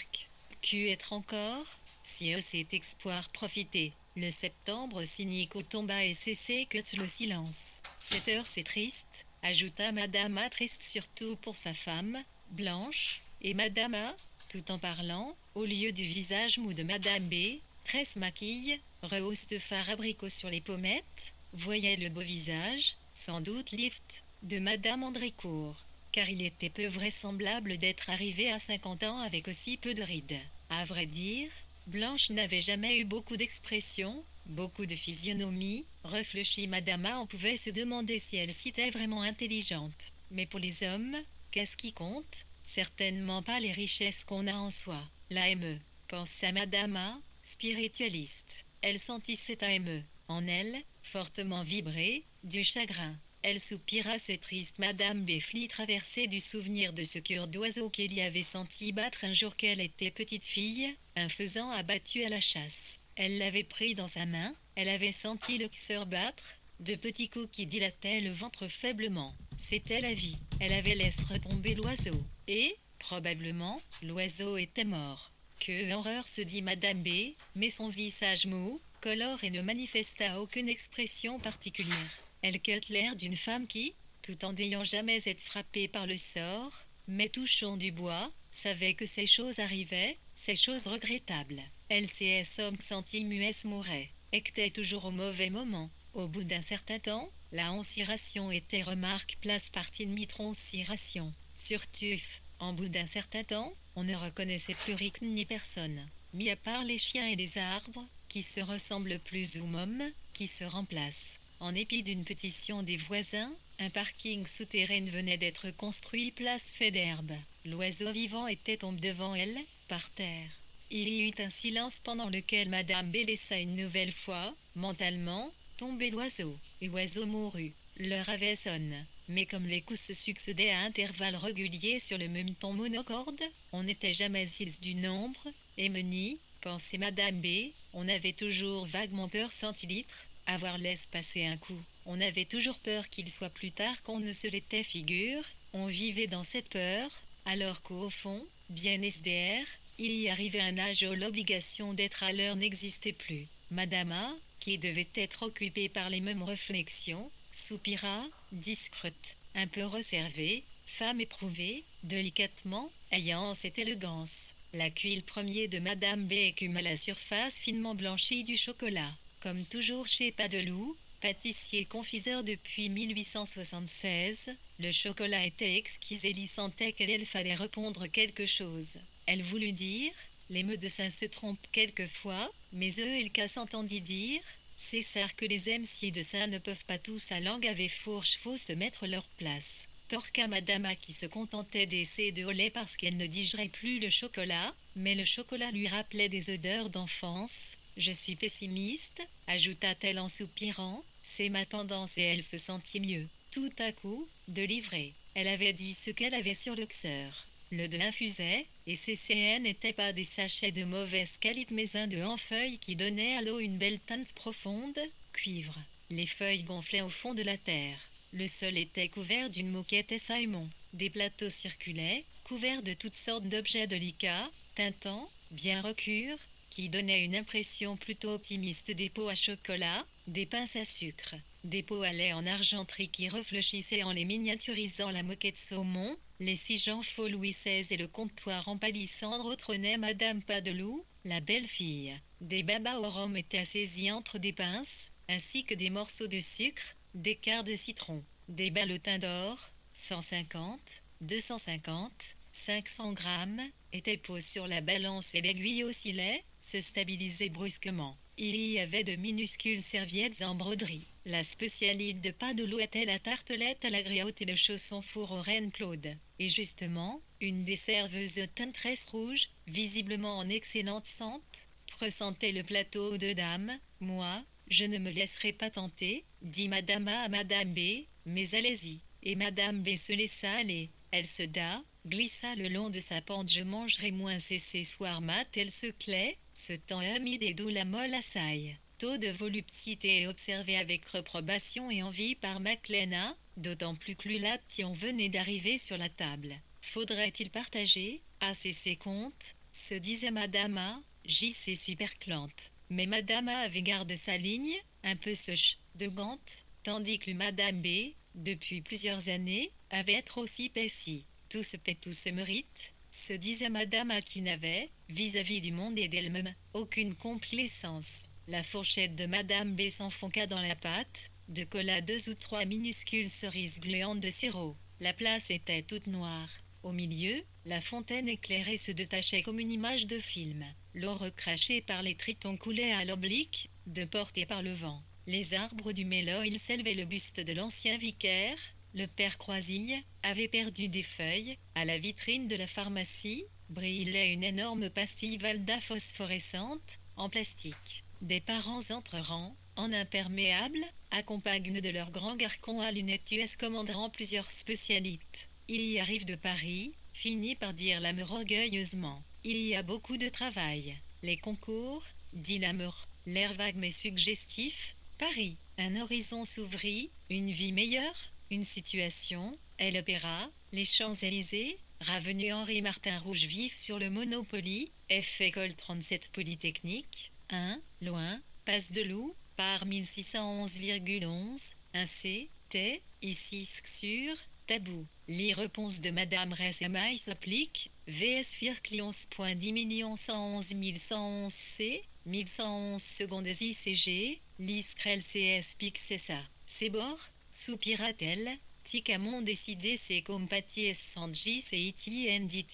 [SPEAKER 1] Q être encore, si c'est espoir profiter. Le septembre cynique au tomba et cessé que le silence. Cette heure c'est triste, ajouta Madame A triste surtout pour sa femme, Blanche, et Madame A, tout en parlant, au lieu du visage mou de Madame B, tresse maquille, rehausse de fard abricot sur les pommettes, voyait le beau visage, sans doute lift, de Madame Andricourt, car il était peu vraisemblable d'être arrivé à 50 ans avec aussi peu de rides. À vrai dire, Blanche n'avait jamais eu beaucoup d'expression, beaucoup de physionomie, réfléchit Madame A. On pouvait se demander si elle s'était vraiment intelligente. Mais pour les hommes, qu'est-ce qui compte? Certainement pas les richesses qu'on a en soi. L'AME, pensa Madame A, spiritualiste. Elle sentit cette AME, en elle, fortement vibrer, du chagrin. Elle soupira, ce triste Madame B fit traverser du souvenir de ce cœur d'oiseau qu'elle y avait senti battre un jour qu'elle était petite fille, un faisan abattu à la chasse. Elle l'avait pris dans sa main, elle avait senti le cœur battre, de petits coups qui dilataient le ventre faiblement. C'était la vie. Elle avait laissé retomber l'oiseau. Et, probablement, l'oiseau était mort. Que horreur, se dit Madame B, mais son visage mou, colore et ne manifesta aucune expression particulière. Elle cut l'air d'une femme qui, tout en n'ayant jamais été frappée par le sort, mais touchant du bois, savait que ces choses arrivaient, ces choses regrettables. Elle s'est sentie muette, mourait, était toujours au mauvais moment. Au bout d'un certain temps, la onciration était remarque place partie de mitron-ciration. Surtuf, en bout d'un certain temps, on ne reconnaissait plus rien ni personne, mis à part les chiens et les arbres, qui se ressemblent plus ou moins, qui se remplacent. En dépit d'une pétition des voisins, un parking souterrain venait d'être construit place fait d'herbe. L'oiseau vivant était tombé devant elle, par terre. Il y eut un silence pendant lequel Madame B laissa une nouvelle fois, mentalement, tomber l'oiseau. L'oiseau mourut. L'heure avait sonné. Mais comme les coups se succédaient à intervalles réguliers sur le même ton monocorde, on n'était jamais ils du nombre, et meni, pensait Madame B, on avait toujours vaguement peur centilitres, avoir laissé passer un coup. On avait toujours peur qu'il soit plus tard qu'on ne se l'était figure, on vivait dans cette peur, alors qu'au fond, bien SDR, il y arrivait un âge où l'obligation d'être à l'heure n'existait plus. Madame A, qui devait être occupée par les mêmes réflexions, soupira, discrète, un peu réservée, femme éprouvée, délicatement, ayant cette élégance. La cuille premier de Madame B écuma la surface finement blanchie du chocolat. Comme toujours chez Padeloup, pâtissier confiseur depuis 1876, le chocolat était exquis et il sentait qu'il fallait répondre quelque chose. Elle voulut dire, les médecins se trompent quelquefois, mais eux il qu'à s'entendit dire, c'est certes que les MC de ça ne peuvent pas tous à langue avec fourche faut se mettre leur place. Torqua Madame A qui se contentait d'essayer de lait parce qu'elle ne digérait plus le chocolat, mais le chocolat lui rappelait des odeurs d'enfance. Je suis pessimiste, ajouta-t-elle en soupirant, c'est ma tendance et elle se sentit mieux. Tout à coup, de livrée. Elle avait dit ce qu'elle avait sur le cœur. Le de infusait, et ces CN n'étaient pas des sachets de mauvaise qualité mais un de en feuilles qui donnait à l'eau une belle teinte profonde, cuivre. Les feuilles gonflaient au fond de la terre. Le sol était couvert d'une moquette Saumon. Des plateaux circulaient, couverts de toutes sortes d'objets délicats, tintants, bien recurs, qui donnaient une impression plutôt optimiste des pots à chocolat, des pinces à sucre, des pots à lait en argenterie qui réfléchissaient en les miniaturisant la moquette saumon, les 6 Jean Faux Louis XVI et le comptoir en palissandre trônait Madame Padeloup, la belle fille. Des babas au rhum étaient saisis entre des pinces, ainsi que des morceaux de sucre, des quarts de citron, des ballotins d'or, 150, 250, 500 grammes, étaient posés sur la balance et l'aiguille oscillait, se stabilisait brusquement. Il y avait de minuscules serviettes en broderie. La spécialiste de Padeloup était la tartelette à la griotte et le chausson four au Reine Claude. Et justement, une des serveuses de teinte tresse rouge, visiblement en excellente santé, pressentait le plateau aux 2 dames. Moi, je ne me laisserai pas tenter, dit Madame A à Madame B, mais allez-y. Et Madame B se laissa aller. Elle se da, glissa le long de sa pente. Je mangerai moins ces soirs mat. Elle se clait, se tend humide et d'où la molle assaille. Taux de volupté observé avec reprobation et envie par Maclena, d'autant plus que l'ulation venait d'arriver sur la table. Faudrait-il partager? Assez ses comptes, se disait Madame A, J.C. superclante. Mais Madame A avait garde sa ligne, un peu sèche, de gante, tandis que Madame B, depuis plusieurs années, avait être aussi paissie. Tout se paie, tout se mérite, se disait Madame A qui n'avait, vis-à-vis du monde et d'elle-même, aucune complaisance. La fourchette de Madame B s'enfonça dans la pâte, de colla 2 ou 3 minuscules cerises gluantes de sirop. La place était toute noire. Au milieu, la fontaine éclairée se détachait comme une image de film. L'eau recrachée par les tritons coulait à l'oblique, de portée par le vent. Les arbres du Mélo, il s'élevait le buste de l'ancien vicaire, le père Croisille avait perdu des feuilles. À la vitrine de la pharmacie brillait une énorme pastille Valda phosphorescente, en plastique. Des parents entrerant, en imperméable, accompagnent de leurs grands garçons à lunettes US commandant plusieurs spécialités. Il y arrive de Paris, finit par dire Lamour orgueilleusement. Il y a beaucoup de travail. Les concours, dit Lamour, l'air vague mais suggestif. Paris, un horizon s'ouvrit, une vie meilleure, une situation, et l'opéra, les Champs-Élysées, Avenue Henri Martin rouge vif sur le Monopoly, F école 37 Polytechnique, 1, loin, Passe de Loup, par 1611,11, 1 C, T, ici sur, tabou. Les réponses de Madame Resemaille s'appliquent, VS Firclions.10 111 111 C, 1111 secondes ICG, l'ISCREL CS Pixessa. C'est bord, soupira-t-elle. Ticamon décidé c'est compaties sans J c'est iti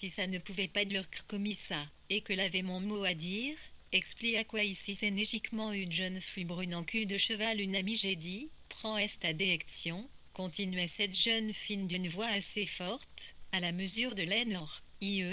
[SPEAKER 1] ça ne pouvait pas dire comme ça, et que l'avait mon mot à dire, explique à quoi ici c'est énergiquement une jeune fille brune en cul de cheval une amie j'ai dit, prends esta délection, continuait cette jeune fille d'une voix assez forte, à la mesure de l'énorme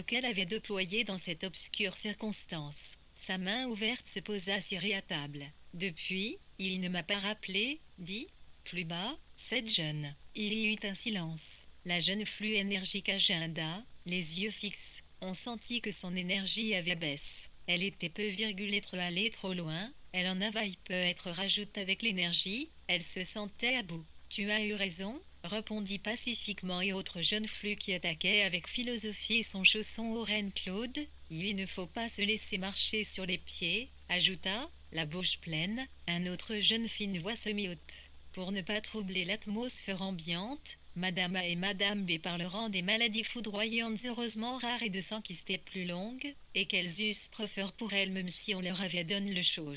[SPEAKER 1] qu'elle avait déployé dans cette obscure circonstance. Sa main ouverte se posa sur la table. Depuis, il ne m'a pas rappelé, dit, plus bas, cette jeune. Il y eut un silence. La jeune flux énergique agenda, les yeux fixes. On sentit que son énergie avait baisse. Elle était peu être allée trop loin. Elle en avait peut être rajoute avec l'énergie. Elle se sentait à bout. Tu as eu raison, répondit pacifiquement et autre jeune flux qui attaquait avec philosophie son chausson au reine Claude. Il ne faut pas se laisser marcher sur les pieds, ajouta, la bouche pleine, un autre jeune fine voix semi-haute. Pour ne pas troubler l'atmosphère ambiante, Madame A et Madame B parleront des maladies foudroyantes heureusement rares et de sang qui étaient plus longues, et qu'elles eussent préféré pour elles même si on leur avait donné le choix.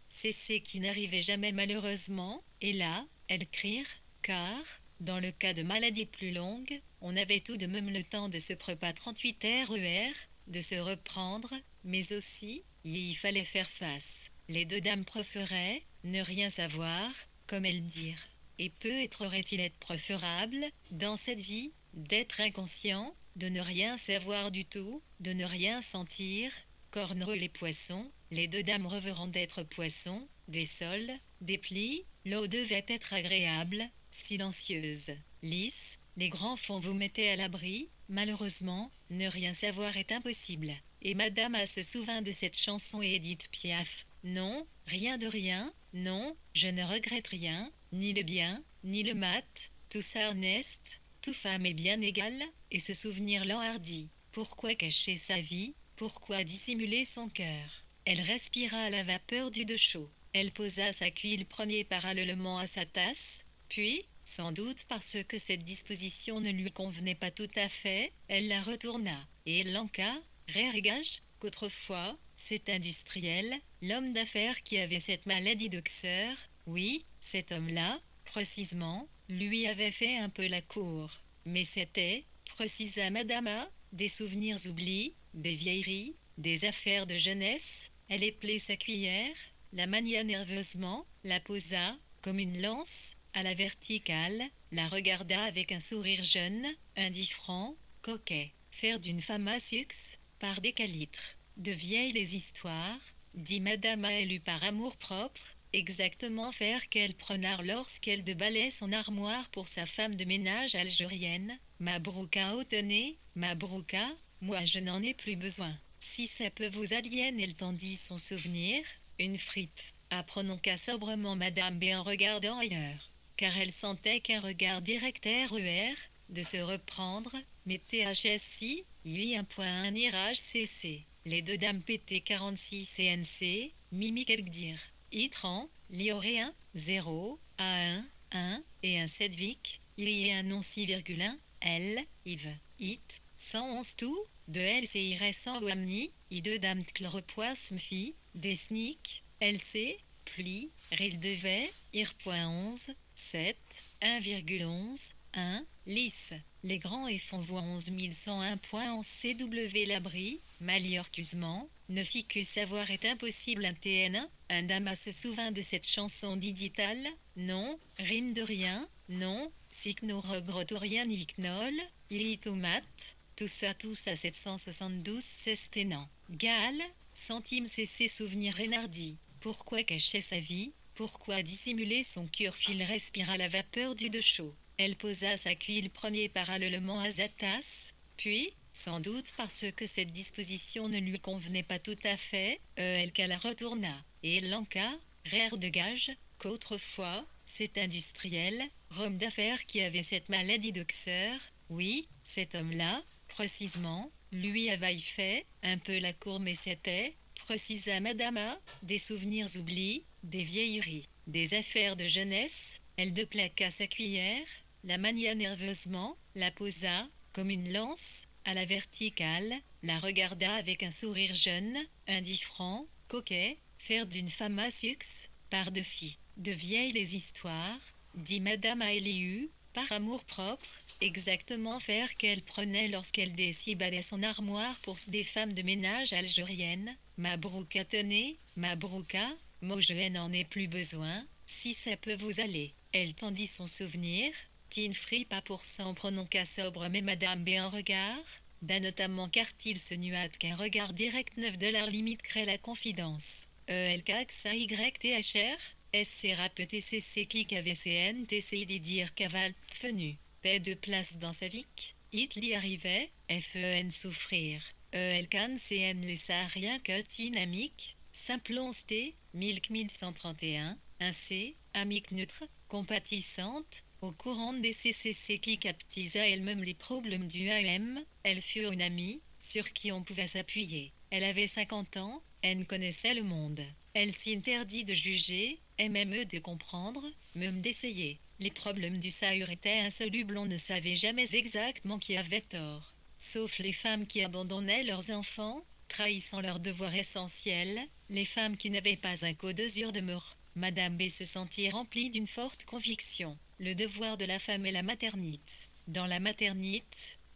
[SPEAKER 1] C'est ce qui n'arrivait jamais malheureusement, et là, elles crirent, car, dans le cas de maladies plus longues, on avait tout de même le temps de se préparer 38 RER, de se reprendre, mais aussi, il fallait faire face. Les deux dames préféraient ne rien savoir, comme elles dirent. Et peut-être aurait-il été préférable, dans cette vie, d'être inconscient, de ne rien savoir du tout, de ne rien sentir, cornereux les poissons, les deux dames reverront d'être poissons, des sols, des plis, l'eau devait être agréable, silencieuse, lisse, les grands fonds vous mettaient à l'abri, malheureusement, ne rien savoir est impossible. Et Madame A se souvint de cette chanson et Édith Piaf. Non, rien de rien, non, je ne regrette rien, ni le bien, ni le mat, tout ça honnête, tout femme est bien égale, et ce souvenir l'enhardit. Pourquoi cacher sa vie, pourquoi dissimuler son cœur? Elle respira à la vapeur du de chaud. Elle posa sa cuille premier parallèlement à sa tasse, puis, sans doute parce que cette disposition ne lui convenait pas tout à fait, elle la retourna, et elle lança, régage, qu'autrefois, cet industriel, l'homme d'affaires qui avait cette maladie d'Oxer, oui, cet homme-là, précisément, lui avait fait un peu la cour. Mais c'était, précisa Madame A, des souvenirs oubliés, des vieilleries, des affaires de jeunesse. Elle épelait sa cuillère, la mania nerveusement, la posa, comme une lance, à la verticale, la regarda avec un sourire jeune, indifférent, coquet. Faire d'une femme à sucre, par des calitres. De vieilles les histoires, dit Madame A élue par amour-propre, exactement faire qu'elle prenard lorsqu'elle déballait son armoire pour sa femme de ménage algérienne, Mabrouka tenez, Mabrouka, moi je n'en ai plus besoin. Si ça peut vous aliène, elle tendit son souvenir, une fripe, apprenant qu'à sobrement Madame B en regardant ailleurs, car elle sentait qu'un regard direct RER, de se reprendre, mais THSI, lui un point un irage CC. Les deux dames PT 46 CNC, Mimi quelque dire. Itran, Lioréen, 0, A1, 1, et un 7 Vic, il y a un non 6,1, L, Yves, It, 111 tout, de LCIR sans Wamni, I2 dames chloropois mfi, des sneak, LC, pli, Ril devait, IR.11, 7, 1,11, 1, lisse. Les grands et font voix 11101.11 CW l'abri, malheureusement, ne fit que savoir est impossible un TN1, un dama se souvint de cette chanson digitale, non, rime de rien, non, Cycnorogrotorien Icnol, Tomate, tout ça 772 Cesténan. Gall, centime cc souvenir Renardi. Pourquoi cacher sa vie? Pourquoi dissimuler son cœur? Fil respira la vapeur du de chaud. Elle posa sa cuille premier parallèlement à Zatas, puis, sans doute parce que cette disposition ne lui convenait pas tout à fait, elle la retourna, et l'enca, rare de gage, qu'autrefois, cet industriel, homme d'affaires qui avait cette maladie d'oxeur, oui, cet homme-là, précisément, lui avait fait, un peu la cour mais c'était, précisa Madame A, des souvenirs oubliés, des vieilleries, des affaires de jeunesse, elle déplaqua sa cuillère, la mania nerveusement, la posa, comme une lance, à la verticale, la regarda avec un sourire jeune, indifférent, coquet, faire d'une femme à succès, par de filles, de vieilles les histoires, dit Madame Aéliu, par amour-propre, exactement faire qu'elle prenait lorsqu'elle déballait son armoire pour des femmes de ménage algériennes, Mabrouka tenez, Mabrouka, moi je n'en ai plus besoin, si ça peut vous aller. Elle tendit son souvenir, Tine frit pas pour s'en prenant qu'à sobre mais Madame B un regard, notamment car il se nuat qu'un regard direct $9 limite crée la confidence. LKXA YTHR, SCRAPTCC clic AVCN TCI dire cavalt venu. Paix de place dans sa vic, it l'y arrivait, FEN souffrir. ELCAN CN laissa rien que dynamique, simplonce T, milk 1131, un C, amique neutre, compatissante, au courant des CCC qui captisa elle-même les problèmes du AM, elle fut une amie, sur qui on pouvait s'appuyer. Elle avait 50 ans, elle connaissait le monde. Elle s'interdit de juger, et même de comprendre, même d'essayer. Les problèmes du Sahur étaient insolubles, on ne savait jamais exactement qui avait tort. Sauf les femmes qui abandonnaient leurs enfants, trahissant leurs devoirs essentiels, les femmes qui n'avaient pas un code de mort. Madame B se sentit remplie d'une forte conviction. Le devoir de la femme est la maternité. Dans la maternité,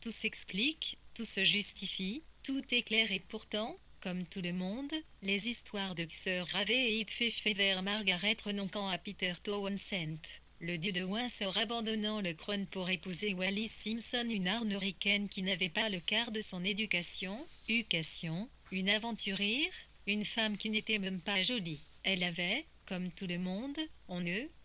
[SPEAKER 1] tout s'explique, tout se justifie, tout est clair et pourtant, comme tout le monde, les histoires de Sir Ravet et fait vers Margaret renoncant à Peter Townsend. Le dieu de Windsor abandonnant le crâne pour épouser Wallis Simpson, une arnoricaine qui n'avait pas le quart de son éducation, une aventurière, une femme qui n'était même pas jolie. Elle avait, comme tout le monde,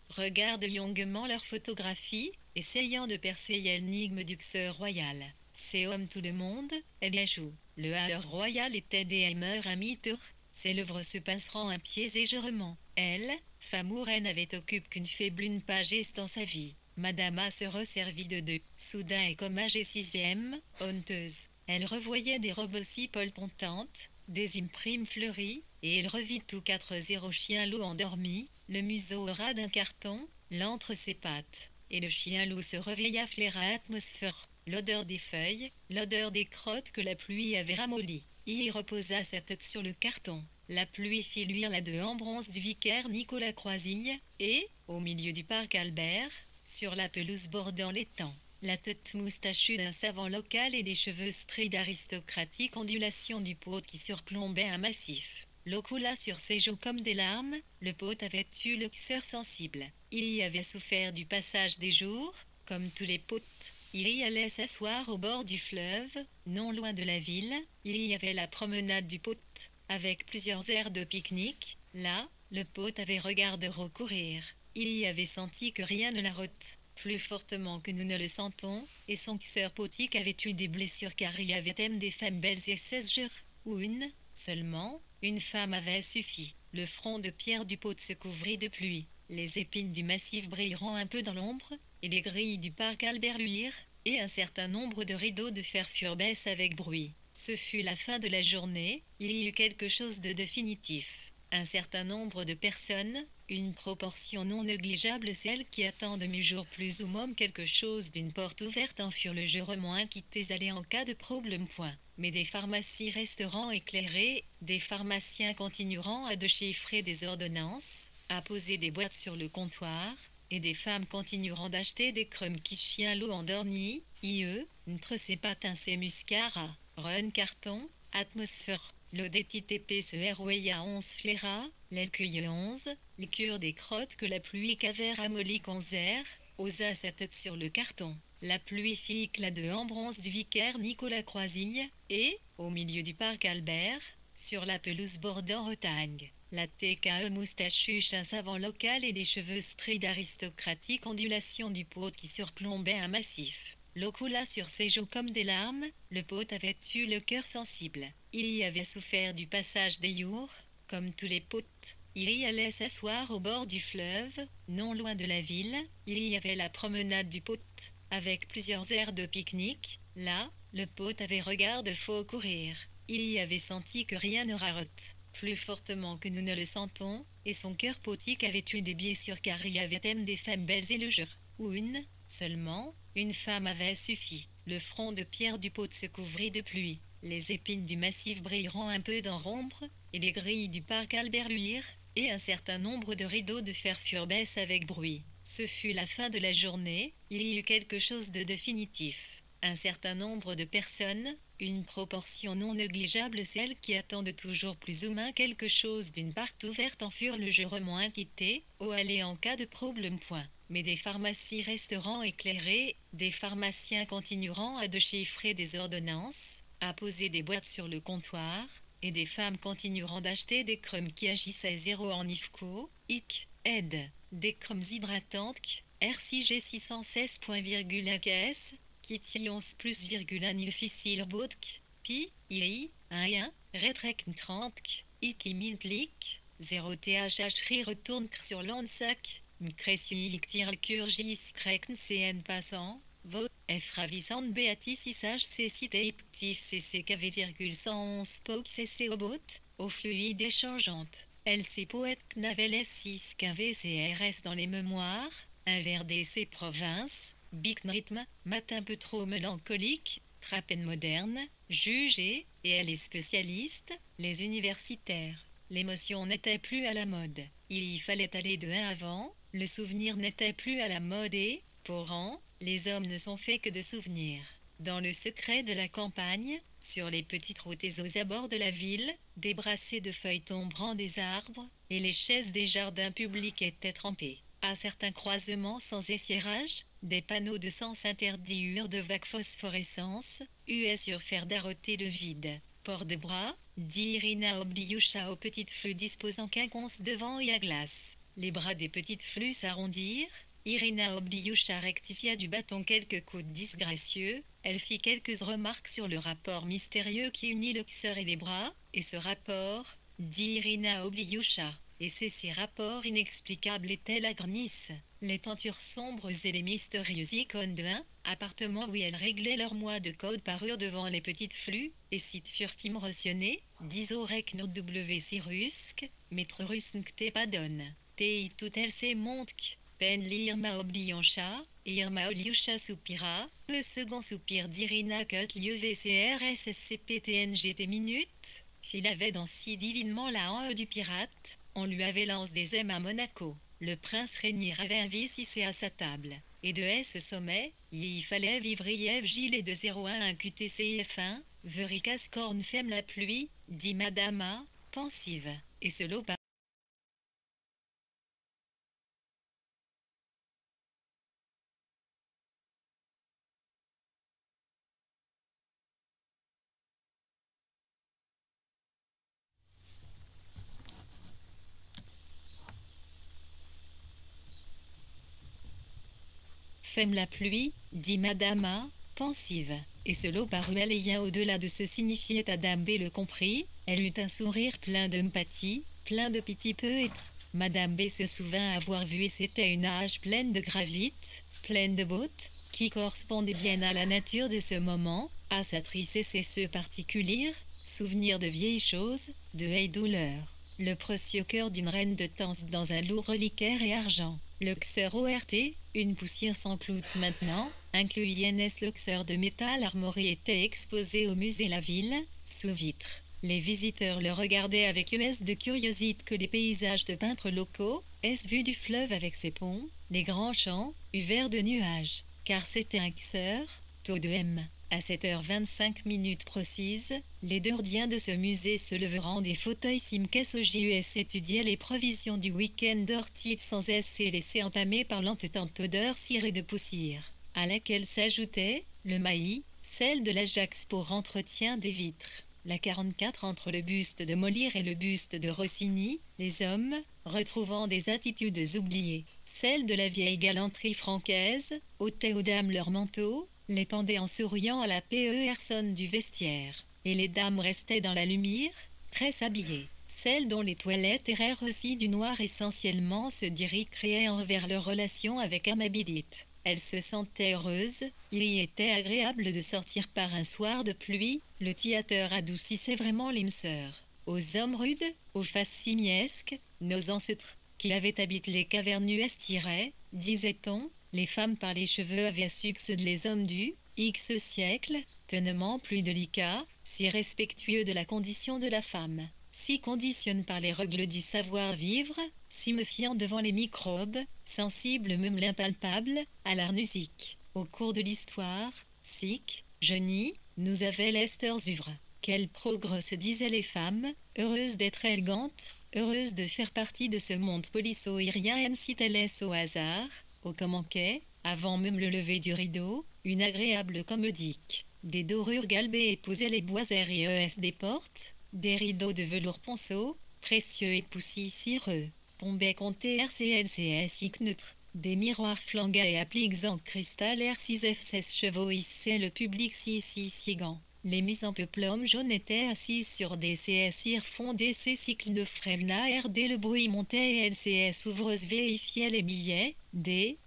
[SPEAKER 1] regarde longuement leurs photographies, essayant de percer l'énigme du Sir royal. C'est homme tout le monde, elle ajoute. Le Haër royal était des Hammer à mi-tour, ses lèvres se pinceront un pied égerement. Elle, femme ou reine avait occupé qu'une faible une page dans sa vie. Madame A se resservit de deux. Soudain et comme âgée 6e, honteuse. Elle revoyait des robes aussi poltentantes, des imprimes fleuries, et elle revit tous 4-0 chien loup endormi, le museau au ras d'un carton, l'entre ses pattes. Et le chien loup se réveilla flaira atmosphère. L'odeur des feuilles, l'odeur des crottes que la pluie avait ramollies. Il reposa sa tête sur le carton. La pluie fit luire la deux en bronze du vicaire Nicolas Croisille, et, au milieu du parc Albert, sur la pelouse bordant l'étang, la tête moustachue d'un savant local et les cheveux stris d'aristocratique ondulation du pot qui surplombait un massif. L'eau coula sur ses joues comme des larmes, le pot avait eu le cœur sensible. Il y avait souffert du passage des jours, comme tous les potes. Il y allait s'asseoir au bord du fleuve, non loin de la ville, il y avait la promenade du pot, avec plusieurs aires de pique-nique, là, le pot avait regardé recourir. Il y avait senti que rien ne la rote, plus fortement que nous ne le sentons, et son cœur potique avait eu des blessures car il y avait même des femmes belles et 16 jours, ou une, seulement, une femme avait suffi. Le front de pierre du pot se couvrit de pluie, les épines du massif brilleront un peu dans l'ombre, et les grilles du parc Albert luirent, et un certain nombre de rideaux de fer furent baissés avec bruit. Ce fut la fin de la journée, il y eut quelque chose de définitif. Un certain nombre de personnes, une proportion non négligeable celles qui attendent mi-jour plus ou moins quelque chose d'une porte ouverte en furent légèrement inquiétées aller en cas de problème point. Mais des pharmacies resteront éclairées, des pharmaciens continueront à déchiffrer des ordonnances, à poser des boîtes sur le comptoir, et des femmes continueront d'acheter des crèmes qui chien loup endormi, entre ses patins ses muscaras, run carton, atmosphère, l'ODTTP se RWA 11 flaira, l'elcueil 11, les cures des crottes que la pluie cavère amolli conzère, osa sa tête sur le carton. La pluie fit éclat de en bronze du vicaire Nicolas Croisille, et, au milieu du parc Albert, sur la pelouse bordant Retagne, la TKE moustachuche un savant local et les cheveux stries d'aristocratique ondulation du pote qui surplombait un massif. L'eau coula sur ses joues comme des larmes, le pote avait eu le cœur sensible. Il y avait souffert du passage des jours, comme tous les potes. Il y allait s'asseoir au bord du fleuve, non loin de la ville. Il y avait la promenade du pote, avec plusieurs aires de pique-nique. Là, le pote avait regard de faux courir. Il y avait senti que rien ne rarote, plus fortement que nous ne le sentons, et son cœur potique avait eu des blessures car il y avait thème des femmes belles et le jour, ou une, seulement, une femme avait suffi. Le front de pierre du pote se couvrit de pluie. Les épines du massif brilleront un peu dans l'ombre, et les grilles du parc Albert luirent, et un certain nombre de rideaux de fer furent baissés avec bruit. Ce fut la fin de la journée, il y eut quelque chose de définitif. Un certain nombre de personnes, une proportion non négligeable celles qui attendent toujours plus ou moins quelque chose d'une part ouverte en furent le jurement inquiété, au aller en cas de problème point. Mais des pharmacies resteront éclairées, des pharmaciens continueront à déchiffrer des ordonnances, à poser des boîtes sur le comptoir, et des femmes continueront d'acheter des crèmes qui agissent à zéro en IFCO, IC, aide, des crèmes hydratantes, RCG 616.1 KS, qui tions plus virgule difficile botk, pi, i, 1, retrek 30, iki mintlik, 0 thh retourne sur l'ansac, mcressuic tircurgis crekn cn passant, vo, f ravissante beatis isage cc actif cckv 111 poc cc au bot, au fluide échangeante. LC poète Knavel S6 KVCRS dans les mémoires, un vers DC province, Big rythme, matin peu trop mélancolique, trapen moderne, jugé, et elle est spécialiste, les universitaires. L'émotion n'était plus à la mode. Il y fallait aller de un avant, le souvenir n'était plus à la mode et, pour an, les hommes ne sont faits que de souvenirs. Dans le secret de la campagne, sur les petites routes et aux abords de la ville, des brassées de feuilles tomberont des arbres, et les chaises des jardins publics étaient trempées. À certains croisements sans éclairage, des panneaux de sens interdits eurent de vagues phosphorescences, sur faire d'arroter le vide. Port de bras, dit Irina Oblioucha aux petites flux disposant quinconce devant et à glace. Les bras des petites flux s'arrondirent. Irina Oblioucha rectifia du bâton quelques coups disgracieux. Elle fit quelques remarques sur le rapport mystérieux qui unit le cœur et les bras, et ce rapport, dit Irina Oblioucha. Et ces rapports inexplicables étaient la Grnice, les tentures sombres et les mystérieuses icônes de un appartement où elles réglaient leurs mois de code parurent devant les petites flux, et sites furent imretionnés, disorec no wc rusque, maître rusque te padonne, tei tout elle se montque, pen l'irma oblioncha, irma oblioucha soupira, le second soupir d'Irina cut lieu VCRSSCPTNGT minute, il avait dans si divinement la hanche du pirate. On lui avait lancé des aimes à Monaco. Le prince Rainier avait invité à sa table. Et de ce sommet, il fallait vivre IF gilet de 01 QTCF1, Vericas corne femme la pluie, dit Madame A, pensive. Et ce lot par Femme la pluie, dit Madame A, pensive. Et ce lot parut aléa au-delà de ce signifiait à Dame B le comprit, elle eut un sourire plein d'empathie, plein de pitié peut-être. Madame B se souvint avoir vu et c'était une âge pleine de gravite, pleine de bottes, qui correspondait bien à la nature de ce moment, à sa tristesse et ce particulier, souvenir de vieilles choses, de haie douleur. Le précieux cœur d'une reine de Tence dans un lourd reliquaire et argent. Le XER ORT, une poussière sans cloute maintenant, inclus INS le XER de métal armoré était exposé au musée La Ville, sous vitre. Les visiteurs le regardaient avec US de curiosité que les paysages de peintres locaux, vus du fleuve avec ses ponts, les grands champs, verts de nuages, car c'était un XER, taux de M, À 7h25 précises, les gardiens de ce musée se leveront des fauteuils Simkes au JUS étudiaient les provisions du week-end hortif sans et laissés entamer par l'entêtante odeur cire et de poussière, à laquelle s'ajoutait le maïs, celle de l'Ajax pour entretien des vitres. La 44 entre le buste de Molière et le buste de Rossini, les hommes, retrouvant des attitudes oubliées, celle de la vieille galanterie francaise, ôtaient aux dames leurs manteaux, les tendaient en souriant à la personne du vestiaire, et les dames restaient dans la lumière, très habillées. Celles dont les toilettes erraient aussi du noir essentiellement se dirigeaient envers leur relation avec amabilité. Elles se sentaient heureuses, il y était agréable de sortir par un soir de pluie, le théâtre adoucissait vraiment l'âme sœur. Aux hommes rudes, aux faces simiesques, nos ancêtres, qui avaient habité les cavernes tiraient, disait-on, les femmes par les cheveux avaient succès de les hommes du X siècle, tenement plus délicat, si respectueux de la condition de la femme, si conditionne par les règles du savoir-vivre, si me fiant devant les microbes, sensible même l'impalpable, à l'art musique. Au cours de l'histoire, sic, genie, nous avait Lester Zuvre. Quel progrès se disaient les femmes, heureuses d'être élégantes, heureuses de faire partie de ce monde polissoïrien ainsi laisse au hasard, au commenquet, avant même le lever du rideau, une agréable commodique. Des dorures galbées épousaient les boiseries des portes, des rideaux de velours ponceau, précieux et poussicireux, tombaient comptés RCLCS neutre. Des miroirs flangués et appliques en cristal R6F16 chevauissaient le public sigant. Les mises en peuplum jaune étaient assises sur des CSIR fondés ces cycles de Frevna RD le bruit montait et LCS ouvreuse vérifiait les billets,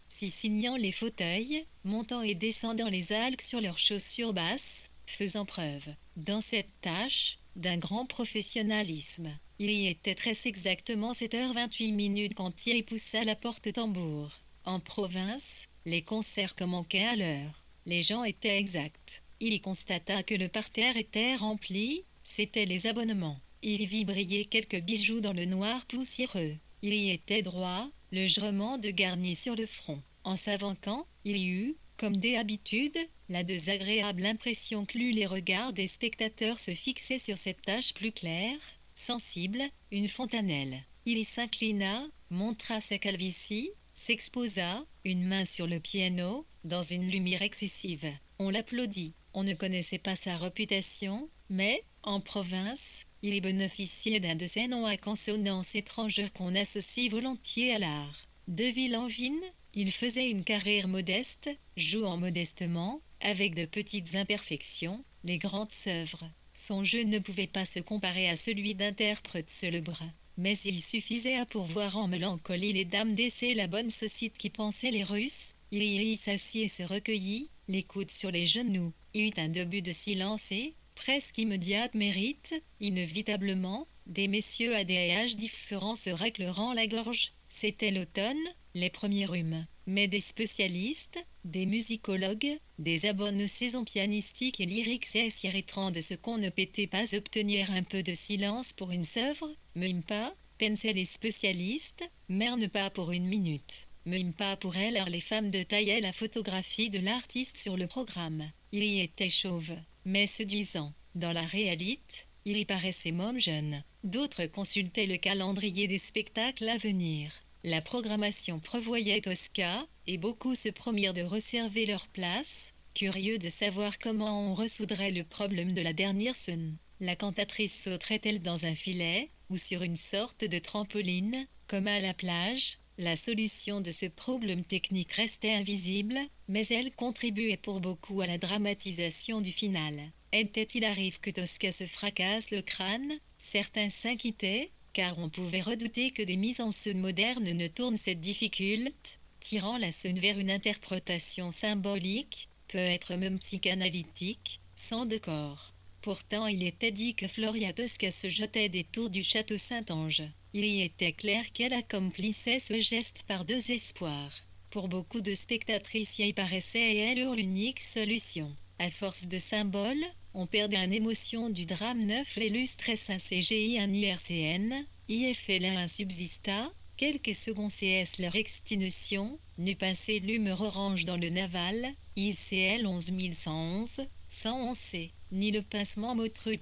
[SPEAKER 1] si signant les fauteuils, montant et descendant les algues sur leurs chaussures basses, faisant preuve, dans cette tâche, d'un grand professionnalisme. Il y était très exactement 7h28 quand Thierry poussa la porte tambour. En province, les concerts commençaient à l'heure. Les gens étaient exacts. Il y constata que le parterre était rempli, c'étaient les abonnements. Il y vit briller quelques bijoux dans le noir poussiéreux. Il y était droit, le jurement de garni sur le front. En s'avanquant, il y eut, comme d'habitude, la désagréable impression que les regards des spectateurs se fixaient sur cette tache plus claire, sensible, une fontanelle. Il y s'inclina, montra sa calvitie, s'exposa, une main sur le piano, dans une lumière excessive. On l'applaudit. On ne connaissait pas sa réputation, mais, en province, il y bénéficiait d'un de ces noms à consonance étrangère qu'on associe volontiers à l'art. De ville en ville, il faisait une carrière modeste, jouant modestement, avec de petites imperfections, les grandes œuvres. Son jeu ne pouvait pas se comparer à celui d'interprète célèbre, mais il suffisait à pourvoir en mélancolie les dames d'essai la bonne société qui pensait les Russes. Il y s'assit et se recueillit, les coudes sur les genoux. Il eut un début de silence et, presque immédiat mérite, inévitablement, des messieurs à des âges différents se raclerant la gorge. C'était l'automne, les premiers rhumes. Mais des spécialistes, des musicologues, des abonnés saisons pianistiques et lyriques s'irritant de ce qu'on ne peut pas obtenir un peu de silence pour une œuvre, même pas, pensaient les spécialistes, merne pas pour une minute. Même pas pour elles les femmes de taillaient la photographie de l'artiste sur le programme. Il y était chauve, mais séduisant. Dans la réalité, il y paraissait môme jeune. D'autres consultaient le calendrier des spectacles à venir. La programmation prévoyait Tosca, et beaucoup se promirent de réserver leur place, curieux de savoir comment on résoudrait le problème de la dernière scène. La cantatrice sauterait-elle dans un filet, ou sur une sorte de trampoline, comme à la plage? La solution de ce problème technique restait invisible, mais elle contribuait pour beaucoup à la dramatisation du final. Était-il arrive que Tosca se fracasse le crâne? Certains s'inquiétaient, car on pouvait redouter que des mises en scène modernes ne tournent cette difficulté, tirant la scène vers une interprétation symbolique, peut être même psychanalytique, sans décor. Pourtant il était dit que Floria Tosca se jetait des tours du château Saint-Ange. Il y était clair qu'elle accomplissait ce geste par désespoir. Pour beaucoup de spectatrices y paraissait et elle eurent l'unique solution. À force de symboles, on perdait une émotion du drame neuf l'illustre SACGI un IRCN, IFL1 subsista, quelques secondes CS leur extinction, n'eut passé l'humeur orange dans le naval, ICL 11111, sans oncer, ni le pincement motreux.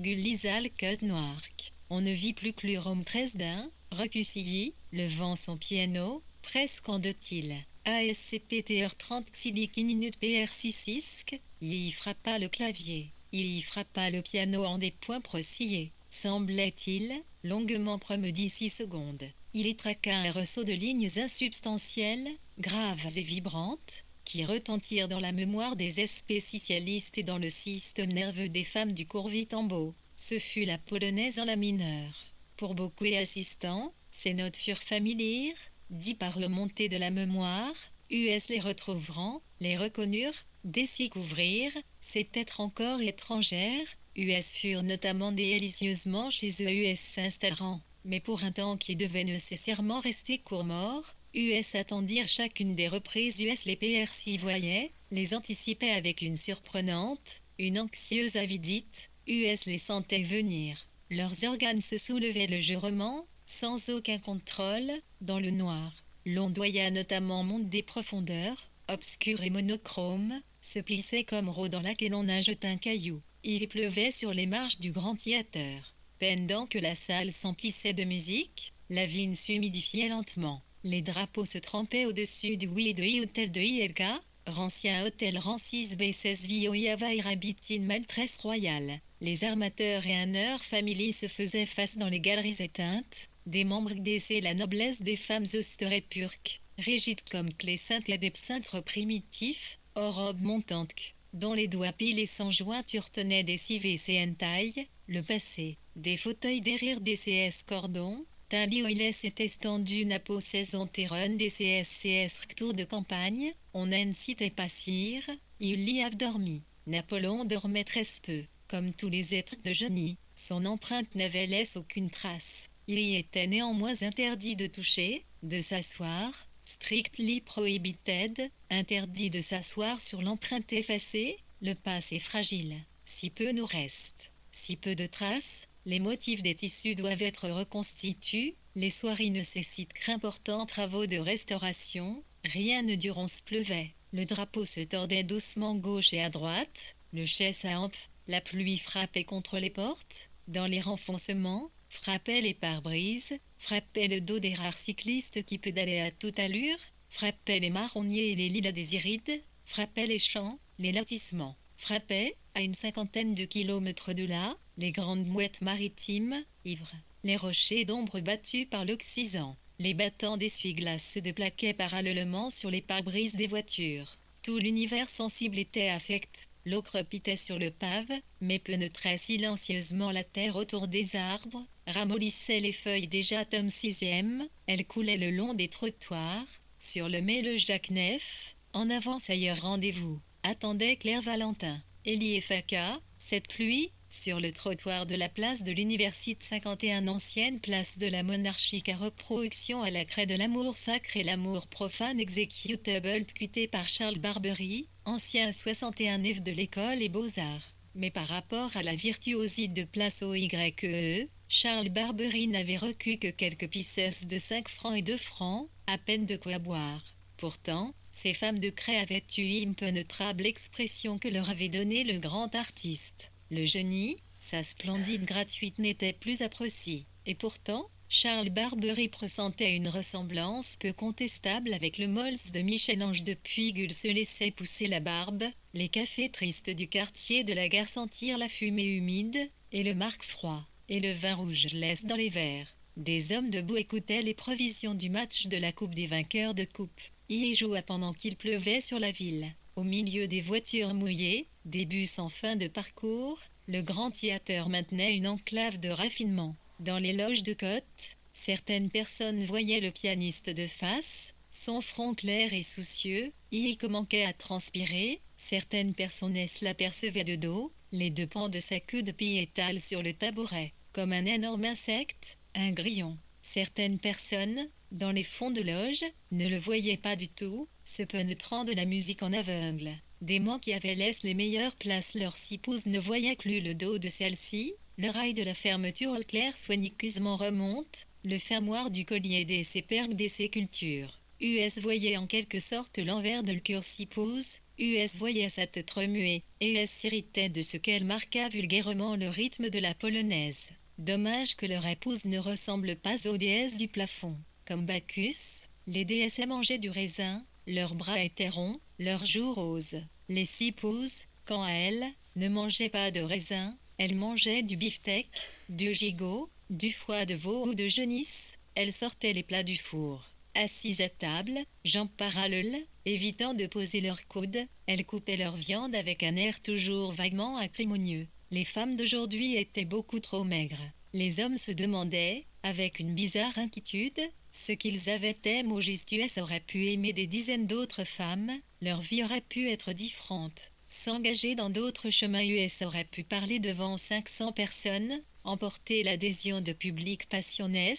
[SPEAKER 1] Lisal cut noirque. On ne vit plus clurum 13 d'un, recusilli, levant son piano, presque en deux til. ASCPTR 30 xiliquinut PR66, il y frappa le clavier, il y frappa le piano en des points procillés, semblait-il, longuement promedi 6 secondes. Il y traqua un ressaut de lignes insubstantielles, graves et vibrantes, qui retentirent dans la mémoire des spécialistes et dans le système nerveux des femmes du Courvitambo. Ce fut la polonaise en la mineure. Pour beaucoup assistants, ces notes furent familières, dit par remontée de la mémoire, US les retrouveront, les reconnurent, découvrirent, c'est être encore étrangère, US furent notamment délicieusement chez eux, US s'installeront, mais pour un temps qui devait nécessairement rester court-mort, US attendirent chacune des reprises, US les PR s'y voyaient, les anticipaient avec une surprenante, une anxieuse avidité, US les sentait venir, leurs organes se soulevaient légèrement, sans aucun contrôle, dans le noir. L'ondoyat notamment monte des profondeurs, obscures et monochromes, se plissait comme roue dans laquelle on ajoute un caillou. Il pleuvait sur les marches du grand théâtre. Pendant que la salle s'emplissait de musique, la vigne s'humidifiait lentement. Les drapeaux se trempaient au-dessus du oui de hôtel de ILK, Rancien hôtel Rancis B16 Vioyava et Rabitin Maltresse Royale. Les armateurs et un heure famille se faisaient face dans les galeries éteintes. Des membres d'essai la noblesse des femmes austères et purques, rigides comme clés saintes et des cintres primitifs, aux robes montantes, dont les doigts pilés sans jointure tenaient des civets et taille, le passé, des fauteuils derrière des CS cordons, Talioiles était estendu napo saison terron des CS tour de campagne, on n'incitait pas sire, il y a dormi. Napoléon dormait très peu, comme tous les êtres de génie, son empreinte n'avait laissé aucune trace. Il y était néanmoins interdit de toucher, de s'asseoir, strictly prohibited, interdit de s'asseoir sur l'empreinte effacée, le passé fragile. Si peu nous reste, si peu de traces, les motifs des tissus doivent être reconstitués, les soirées nécessitent d'importants travaux de restauration, rien ne dure, on se pleuvait, le drapeau se tordait doucement gauche et à droite, le chaise à hampe, la pluie frappait contre les portes, dans les renfoncements, frappait les pare-brises, frappait le dos des rares cyclistes qui pédalaient à toute allure, frappait les marronniers et les lilas des irides, frappait les champs, les lotissements, frappait, à une 50aine de kilomètres de là, les grandes mouettes maritimes, ivres, les rochers d'ombre battus par l'oxysant, les battants d'essuie-glace se déplaquaient parallèlement sur les pare-brises des voitures. Tout l'univers sensible était affect. L'eau crepitait sur le pave, mais pénétrait silencieusement la terre autour des arbres, ramollissait les feuilles déjà tome 6e, elle coulait le long des trottoirs, sur le mets le Jacques Neuf, en avance ailleurs rendez-vous, attendait Claire Valentin. Elie et Faka, cette pluie, sur le trottoir de la place de l'Université 51 ancienne place de la monarchie à reproduction à la craie de l'amour sacré et l'amour profane executable cuté par Charles Barbery, ancien 61 élève de l'école et beaux-arts. Mais par rapport à la virtuosité de place au YE, Charles Barbery n'avait reçu que quelques pièces de 5 francs et 2 francs, à peine de quoi boire. Pourtant, ces femmes de craie avaient eu impénétrable expression que leur avait donnée le grand artiste. Le génie, sa splendide gratuite n'était plus appréciée. Et pourtant, Charles Barbery pressentait une ressemblance peu contestable avec le Mols de Michel-Ange de Puygul se laissait pousser la barbe, les cafés tristes du quartier de la gare sentirent la fumée humide, et le marc froid, et le vin rouge laisse dans les verres. Des hommes debout écoutaient les provisions du match de la Coupe des vainqueurs de coupe. Y joua pendant qu'il pleuvait sur la ville. Au milieu des voitures mouillées, des bus en fin de parcours, le grand théâtre maintenait une enclave de raffinement. Dans les loges de côte, certaines personnes voyaient le pianiste de face, son front clair et soucieux, y manquait à transpirer, certaines personnes l'apercevaient de dos, les deux pans de sa queue de pied étalent sur le tabouret, comme un énorme insecte, un grillon. Certaines personnes, dans les fonds de loge, ne le voyaient pas du tout, se pénétrant de la musique en aveugle. Des mots qui avaient laissé les meilleures places leurs épouses ne voyaient plus le dos de celle-ci, le rail de la fermeture claire soigneusement remonte, le fermoir du collier des sépergues des sépultures. US voyait en quelque sorte l'envers de le cœur s'épouse, US voyait sa tête remuer, et US s'irritait de ce qu'elle marqua vulgairement le rythme de la polonaise. Dommage que leur épouse ne ressemble pas aux déesses du plafond. Comme Bacchus, les déesses mangeaient du raisin, leurs bras étaient ronds, leurs joues roses. Les 6 pouces, quant à elles, ne mangeaient pas de raisin, elles mangeaient du beefsteak, du gigot, du foie de veau ou de genisse, elles sortaient les plats du four. Assises à table, jambes parallèles, évitant de poser leurs coudes, elles coupaient leur viande avec un air toujours vaguement acrimonieux. Les femmes d'aujourd'hui étaient beaucoup trop maigres. Les hommes se demandaient, avec une bizarre inquiétude, ce qu'ils avaient aimé au juste US auraient pu aimer des dizaines d'autres femmes, leur vie aurait pu être différente. S'engager dans d'autres chemins US aurait pu parler devant 500 personnes, emporter l'adhésion de publics passionnés,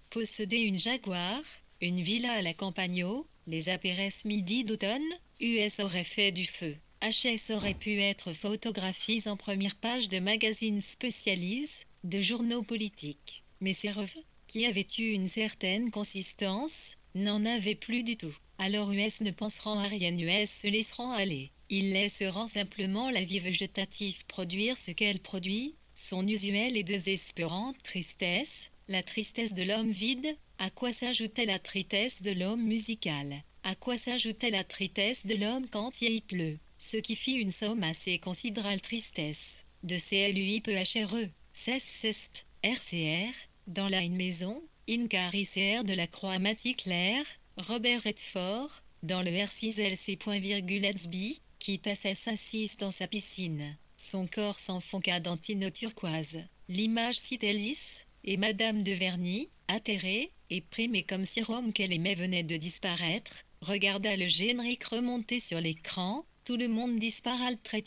[SPEAKER 1] posséder une Jaguar, une villa à la campagne, les apéresses midi d'automne, US aurait fait du feu. HS aurait pu être photographies en première page de magazines spécialisés, de journaux politiques. Mais ces revues, qui avaient eu une certaine consistance, n'en avaient plus du tout. Alors US ne penseront à rien, US se laisseront aller. Ils laisseront simplement la vie végétative produire ce qu'elle produit, son usuelle et désespérante tristesse, la tristesse de l'homme vide. À quoi s'ajoutait la tristesse de l'homme musical? À quoi s'ajoutait la tristesse de l'homme quand il pleut? Ce qui fit une somme assez considérable tristesse. De CLUI PHRE, CESP, RCR, dans la une maison, INCARICR de la Croix-Matie Claire, Robert Redford, dans le R6LC.HB, qui s'assise dans sa piscine. Son corps s'enfonça dans Tino turquoise. L'image Citelis, et Madame de Verny, atterrée, et primée comme si Rome qu'elle aimait venait de disparaître, regarda le générique remonter sur l'écran, tout le monde disparaîtrait